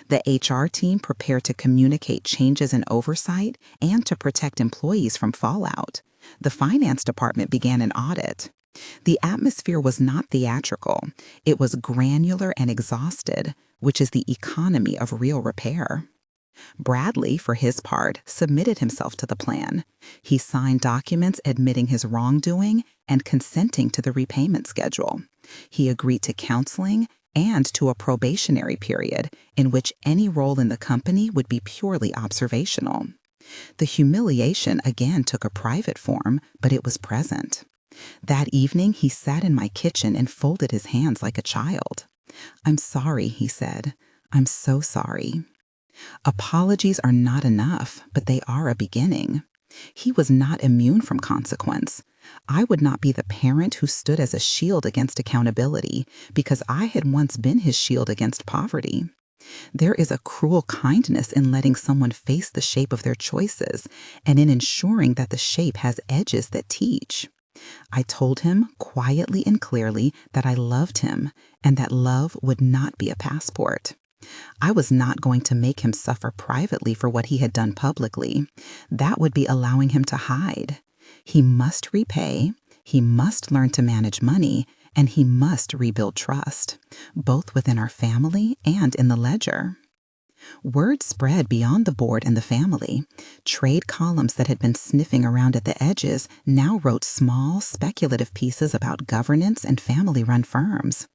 The HR team prepared to communicate changes in oversight and to protect employees from fallout. The finance department began an audit. The atmosphere was not theatrical. It was granular and exhausted, which is the economy of real repair. Bradley, for his part, submitted himself to the plan. He signed documents admitting his wrongdoing and consenting to the repayment schedule. He agreed to counseling and to a probationary period in which any role in the company would be purely observational. The humiliation again took a private form, but it was present. That evening, he sat in my kitchen and folded his hands like a child. "I'm sorry," he said. "I'm so sorry." Apologies are not enough, but they are a beginning. He was not immune from consequence. I would not be the parent who stood as a shield against accountability, because I had once been his shield against poverty. There is a cruel kindness in letting someone face the shape of their choices, and in ensuring that the shape has edges that teach. I told him quietly and clearly that I loved him and that love would not be a passport. I was not going to make him suffer privately for what he had done publicly. That would be allowing him to hide. He must repay, he must learn to manage money, and he must rebuild trust, both within our family and in the ledger. Word spread beyond the board and the family. Trade columns that had been sniffing around at the edges now wrote small, speculative pieces about governance and family-run firms.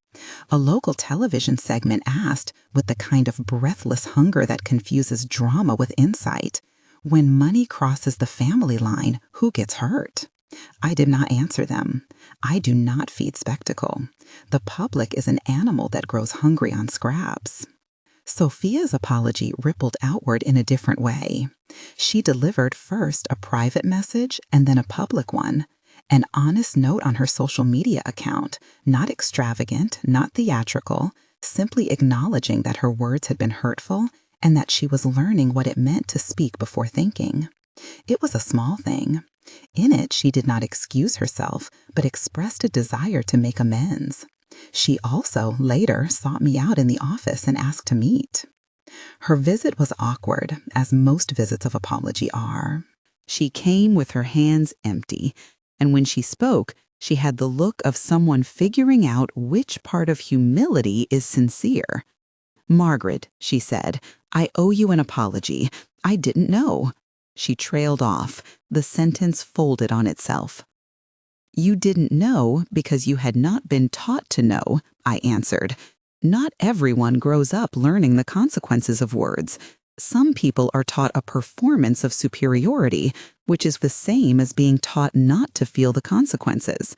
A local television segment asked, with the kind of breathless hunger that confuses drama with insight, "When money crosses the family line, who gets hurt?" I did not answer them. I do not feed spectacle. The public is an animal that grows hungry on scraps. Sophia's apology rippled outward in a different way. She delivered first a private message and then a public one. An honest note on her social media account, not extravagant, not theatrical, simply acknowledging that her words had been hurtful and that she was learning what it meant to speak before thinking. It was a small thing. In it, she did not excuse herself, but expressed a desire to make amends. She also later sought me out in the office and asked to meet. Her visit was awkward, as most visits of apology are. She came with her hands empty, and when she spoke, she had the look of someone figuring out which part of humility is sincere. "Margaret," she said, "I owe you an apology. I didn't know." She trailed off, the sentence folded on itself. "You didn't know because you had not been taught to know," I answered. "Not everyone grows up learning the consequences of words. Some people are taught a performance of superiority, which is the same as being taught not to feel the consequences."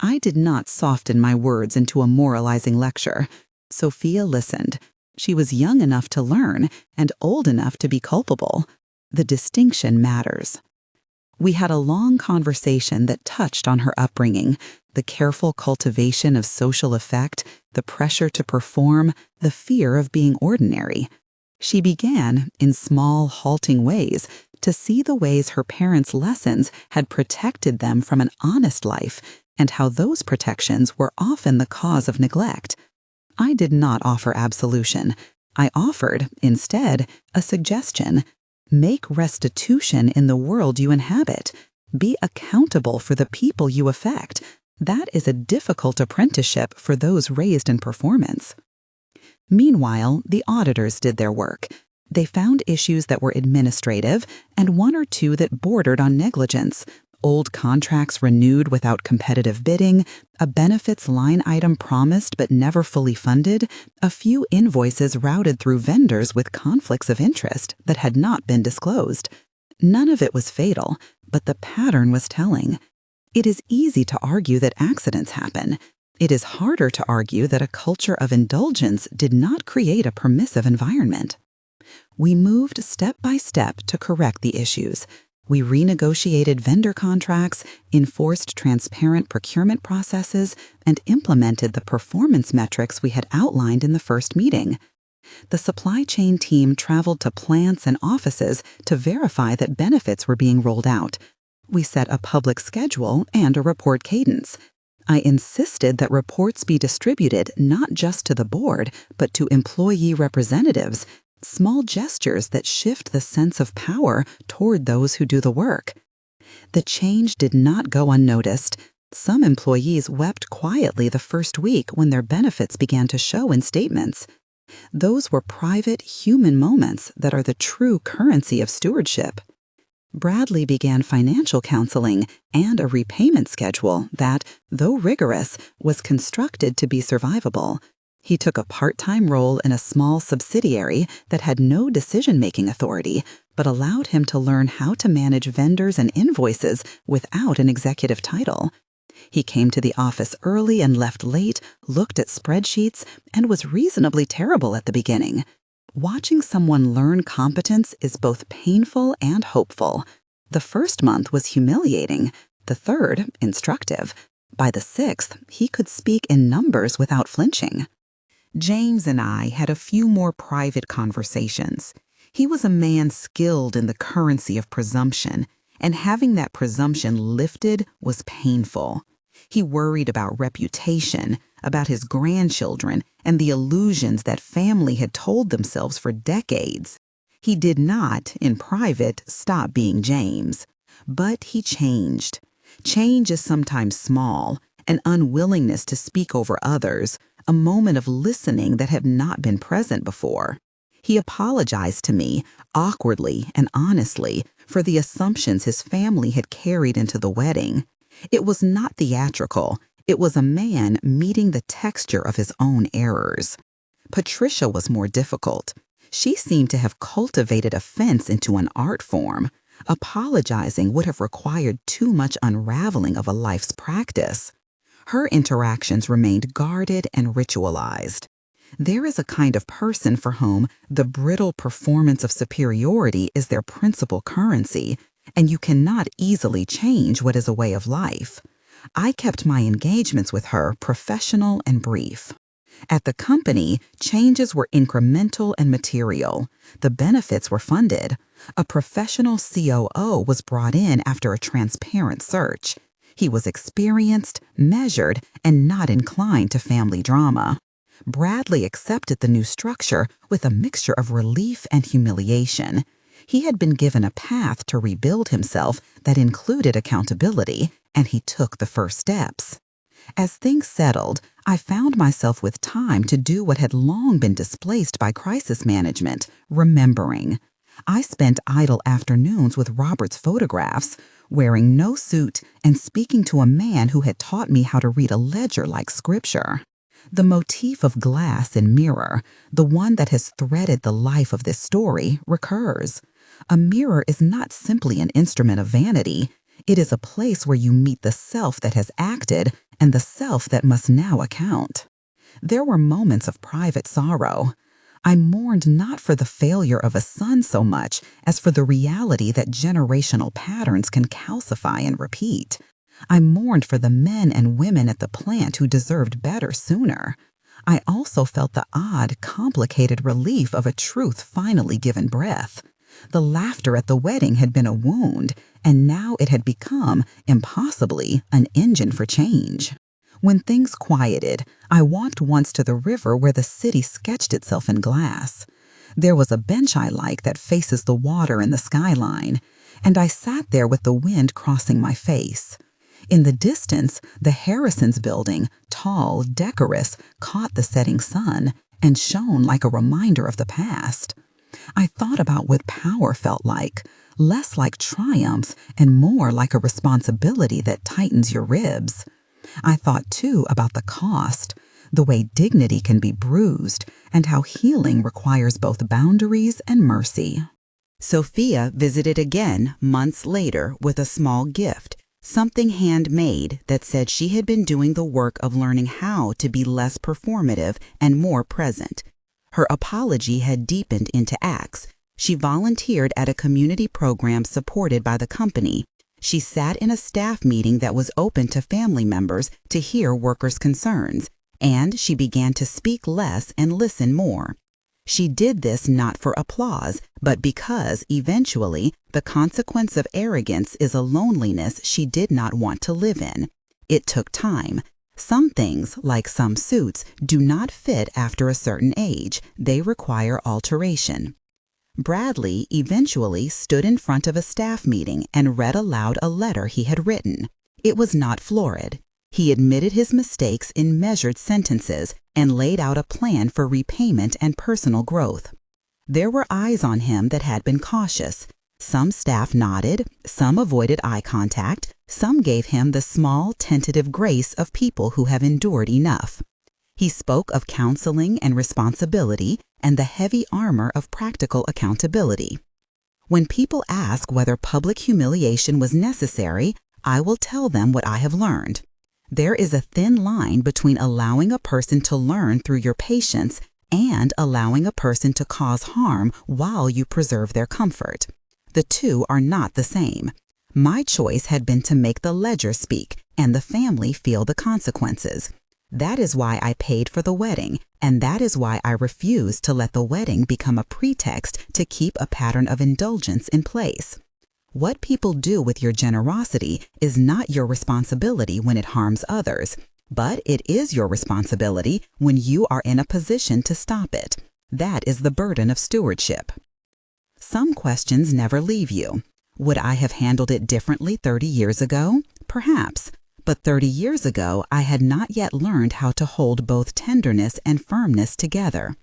I did not soften my words into a moralizing lecture. Sophia listened. She was young enough to learn and old enough to be culpable. The distinction matters. We had a long conversation that touched on her upbringing, the careful cultivation of social effect, the pressure to perform, the fear of being ordinary. She began, in small, halting ways, to see the ways her parents' lessons had protected them from an honest life, and how those protections were often the cause of neglect. I did not offer absolution. I offered, instead, a suggestion. Make restitution in the world you inhabit. Be accountable for the people you affect. That is a difficult apprenticeship for those raised in performance. Meanwhile, the auditors did their work. They found issues that were administrative and one or two that bordered on negligence. Old contracts renewed without competitive bidding, a benefits line item promised but never fully funded, a few invoices routed through vendors with conflicts of interest that had not been disclosed. None of it was fatal, but the pattern was telling. It is easy to argue that accidents happen. It is harder to argue that a culture of indulgence did not create a permissive environment. We moved step by step to correct the issues. We renegotiated vendor contracts, enforced transparent procurement processes, and implemented the performance metrics we had outlined in the first meeting. The supply chain team traveled to plants and offices to verify that benefits were being rolled out. We set a public schedule and a report cadence. I insisted that reports be distributed not just to the board, but to employee representatives, small gestures that shift the sense of power toward those who do the work. The change did not go unnoticed. Some employees wept quietly the first week when their benefits began to show in statements. Those were private, human moments that are the true currency of stewardship. Bradley began financial counseling and a repayment schedule that, though rigorous, was constructed to be survivable. He took a part-time role in a small subsidiary that had no decision-making authority, but allowed him to learn how to manage vendors and invoices without an executive title. He came to the office early and left late, looked at spreadsheets, and was reasonably terrible at the beginning. Watching someone learn competence is both painful and hopeful. The first month was humiliating, the third, instructive. By the sixth, he could speak in numbers without flinching. James and I had a few more private conversations. He was a man skilled in the currency of presumption, and having that presumption lifted was painful. He worried about reputation, about his grandchildren, and the illusions that family had told themselves for decades. He did not, in private, stop being James. But he changed. Change is sometimes small, an unwillingness to speak over others, a moment of listening that had not been present before. He apologized to me, awkwardly and honestly, for the assumptions his family had carried into the wedding. It was not theatrical. It was a man meeting the texture of his own errors. Patricia was more difficult. She seemed to have cultivated offense into an art form. Apologizing would have required too much unraveling of a life's practice. Her interactions remained guarded and ritualized. There is a kind of person for whom the brittle performance of superiority is their principal currency, and you cannot easily change what is a way of life. I kept my engagements with her professional and brief. At the company, changes were incremental and material. The benefits were funded. A professional COO was brought in after a transparent search. He was experienced, measured, and not inclined to family drama. Bradley accepted the new structure with a mixture of relief and humiliation. He had been given a path to rebuild himself that included accountability, and he took the first steps. As things settled, I found myself with time to do what had long been displaced by crisis management, remembering. I spent idle afternoons with Robert's photographs, wearing no suit and speaking to a man who had taught me how to read a ledger like scripture. The motif of glass and mirror, the one that has threaded the life of this story, recurs. A mirror is not simply an instrument of vanity. It is a place where you meet the self that has acted and the self that must now account. There were moments of private sorrow. I mourned not for the failure of a son so much as for the reality that generational patterns can calcify and repeat. I mourned for the men and women at the plant who deserved better sooner. I also felt the odd, complicated relief of a truth finally given breath. The laughter at the wedding had been a wound, and now it had become, impossibly, an engine for change. When things quieted, I walked once to the river where the city sketched itself in glass. There was a bench I liked that faces the water and the skyline, and I sat there with the wind crossing my face. In the distance, the Harrisons building, tall, decorous, caught the setting sun and shone like a reminder of the past. I thought about what power felt like, less like triumphs and more like a responsibility that tightens your ribs. I thought, too, about the cost, the way dignity can be bruised, and how healing requires both boundaries and mercy. Sophia visited again months later with a small gift, something handmade that said she had been doing the work of learning how to be less performative and more present. Her apology had deepened into acts. She volunteered at a community program supported by the company. She sat in a staff meeting that was open to family members to hear workers' concerns, and she began to speak less and listen more. She did this not for applause, but because, eventually, the consequence of arrogance is a loneliness she did not want to live in. It took time. Some things, like some suits, do not fit after a certain age. They require alteration. Bradley eventually stood in front of a staff meeting and read aloud a letter he had written. It was not florid. He admitted his mistakes in measured sentences and laid out a plan for repayment and personal growth. There were eyes on him that had been cautious. Some staff nodded, some avoided eye contact, some gave him the small, tentative grace of people who have endured enough. He spoke of counseling and responsibility and the heavy armor of practical accountability. When people ask whether public humiliation was necessary, I will tell them what I have learned. There is a thin line between allowing a person to learn through your patience and allowing a person to cause harm while you preserve their comfort. The two are not the same. My choice had been to make the ledger speak and the family feel the consequences. That is why I paid for the wedding, and that is why I refused to let the wedding become a pretext to keep a pattern of indulgence in place. What people do with your generosity is not your responsibility when it harms others, but it is your responsibility when you are in a position to stop it. That is the burden of stewardship. Some questions never leave you. Would I have handled it differently 30 years ago? Perhaps. But 30 years ago, I had not yet learned how to hold both tenderness and firmness together.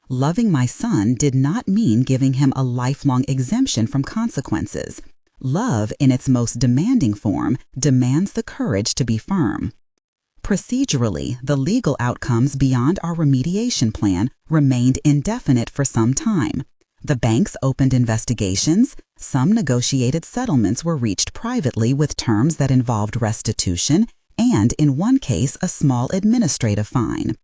Loving my son did not mean giving him a lifelong exemption from consequences. Love, in its most demanding form, demands the courage to be firm. Procedurally, the legal outcomes beyond our remediation plan remained indefinite for some time. The banks opened investigations. Some negotiated settlements were reached privately with terms that involved restitution and, in one case, a small administrative fine.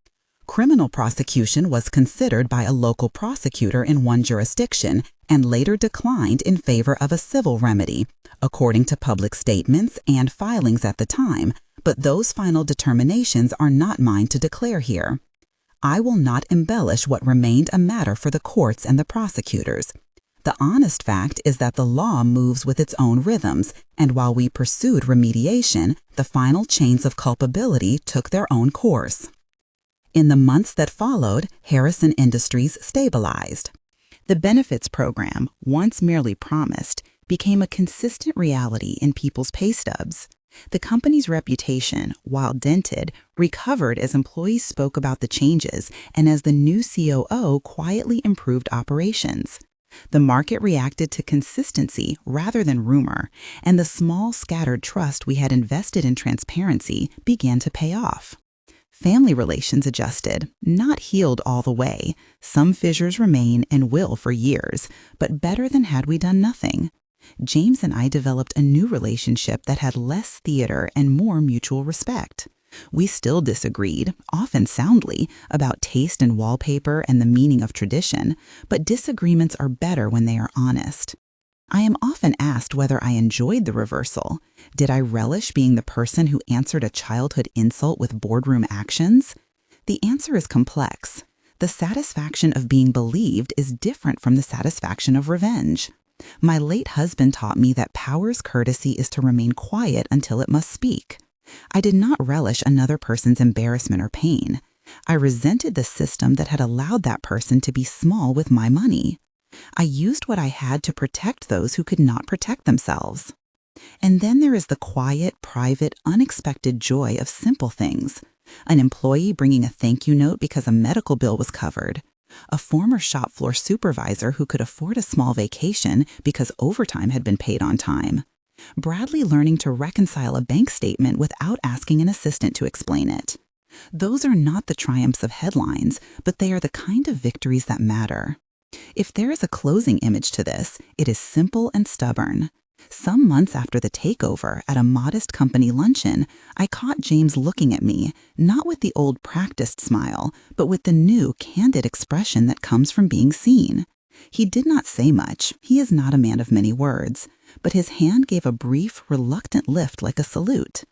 Criminal prosecution was considered by a local prosecutor in one jurisdiction and later declined in favor of a civil remedy, according to public statements and filings at the time, but those final determinations are not mine to declare here. I will not embellish what remained a matter for the courts and the prosecutors. The honest fact is that the law moves with its own rhythms, and while we pursued remediation, the final chains of culpability took their own course. In the months that followed, Harrison Industries stabilized. The benefits program, once merely promised, became a consistent reality in people's pay stubs. The company's reputation, while dented, recovered as employees spoke about the changes and as the new COO quietly improved operations. The market reacted to consistency rather than rumor, and the small scattered trust we had invested in transparency began to pay off. Family relations adjusted, not healed all the way. Some fissures remain and will for years, but better than had we done nothing. James and I developed a new relationship that had less theater and more mutual respect. We still disagreed, often soundly, about taste in wallpaper and the meaning of tradition, but disagreements are better when they are honest. I am often asked whether I enjoyed the reversal. Did I relish being the person who answered a childhood insult with boardroom actions? The answer is complex. The satisfaction of being believed is different from the satisfaction of revenge. My late husband taught me that power's courtesy is to remain quiet until it must speak. I did not relish another person's embarrassment or pain. I resented the system that had allowed that person to be small with my money. I used what I had to protect those who could not protect themselves. And then there is the quiet, private, unexpected joy of simple things. An employee bringing a thank you note because a medical bill was covered. A former shop floor supervisor who could afford a small vacation because overtime had been paid on time. Bradley learning to reconcile a bank statement without asking an assistant to explain it. Those are not the triumphs of headlines, but they are the kind of victories that matter. If there is a closing image to this, it is simple and stubborn. Some months after the takeover, at a modest company luncheon, I caught James looking at me, not with the old practiced smile, but with the new, candid expression that comes from being seen. He did not say much. He is not a man of many words, but his hand gave a brief, reluctant lift like a salute.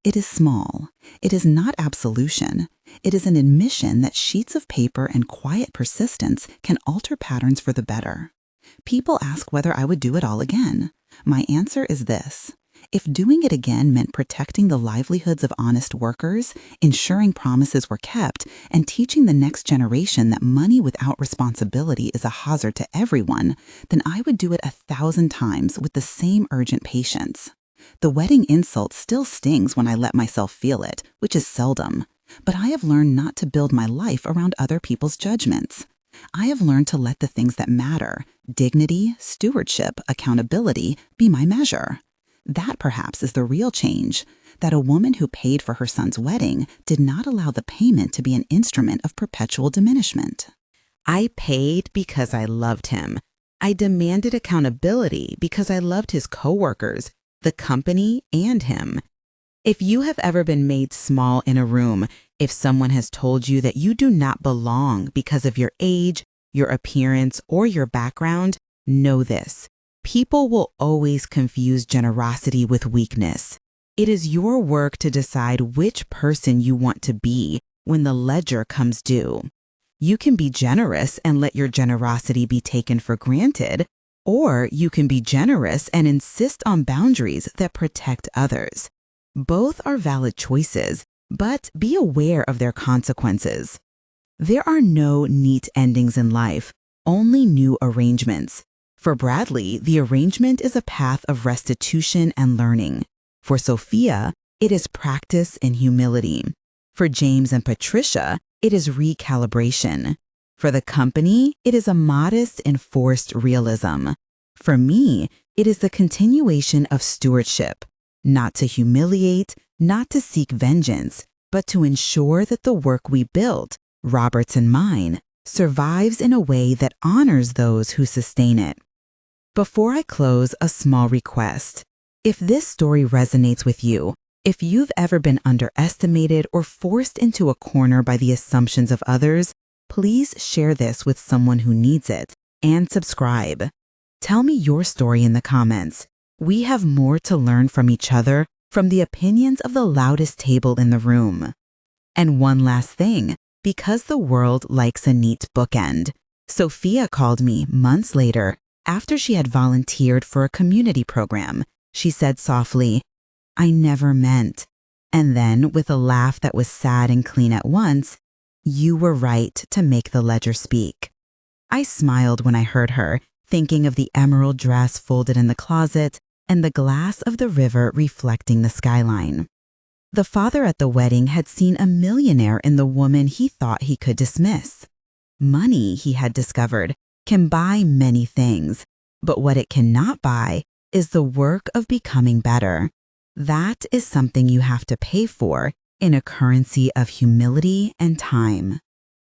It is small. It is not absolution. It is an admission that sheets of paper and quiet persistence can alter patterns for the better. People ask whether I would do it all again. My answer is this. If doing it again meant protecting the livelihoods of honest workers, ensuring promises were kept, and teaching the next generation that money without responsibility is a hazard to everyone, then I would do it 1,000 times with the same urgent patience. The wedding insult still stings when I let myself feel it, which is seldom. But I have learned not to build my life around other people's judgments. I have learned to let the things that matter, dignity, stewardship, accountability, be my measure. That perhaps is the real change, that a woman who paid for her son's wedding did not allow the payment to be an instrument of perpetual diminishment. I paid because I loved him. I demanded accountability because I loved his coworkers, the company, and him. If you have ever been made small in a room, if someone has told you that you do not belong because of your age, your appearance, or your background, know this. People will always confuse generosity with weakness. It is your work to decide which person you want to be when the ledger comes due. You can be generous and let your generosity be taken for granted, or you can be generous and insist on boundaries that protect others. Both are valid choices, but be aware of their consequences. There are no neat endings in life, only new arrangements. For Bradley, the arrangement is a path of restitution and learning. For Sophia, it is practice and humility. For James and Patricia, it is recalibration. For the company, it is a modest enforced realism. For me, it is the continuation of stewardship, not to humiliate, not to seek vengeance, but to ensure that the work we built, Robert's and mine, survives in a way that honors those who sustain it. Before I close, a small request. If this story resonates with you, if you've ever been underestimated or forced into a corner by the assumptions of others, please share this with someone who needs it and subscribe. Tell me your story in the comments. We have more to learn from each other, from the opinions of the loudest table in the room. And one last thing, Because the world likes a neat bookend, Sophia called me months later after she had volunteered for a community program. She said softly, "I never meant." And then, with a laugh that was sad and clean at once, "You were right to make the ledger speak." I smiled when I heard her, thinking of the emerald dress folded in the closet and the glass of the river reflecting the skyline. The father at the wedding had seen a millionaire in the woman he thought he could dismiss. Money, he had discovered, can buy many things, but what it cannot buy is the work of becoming better. That is something you have to pay for in a currency of humility and time.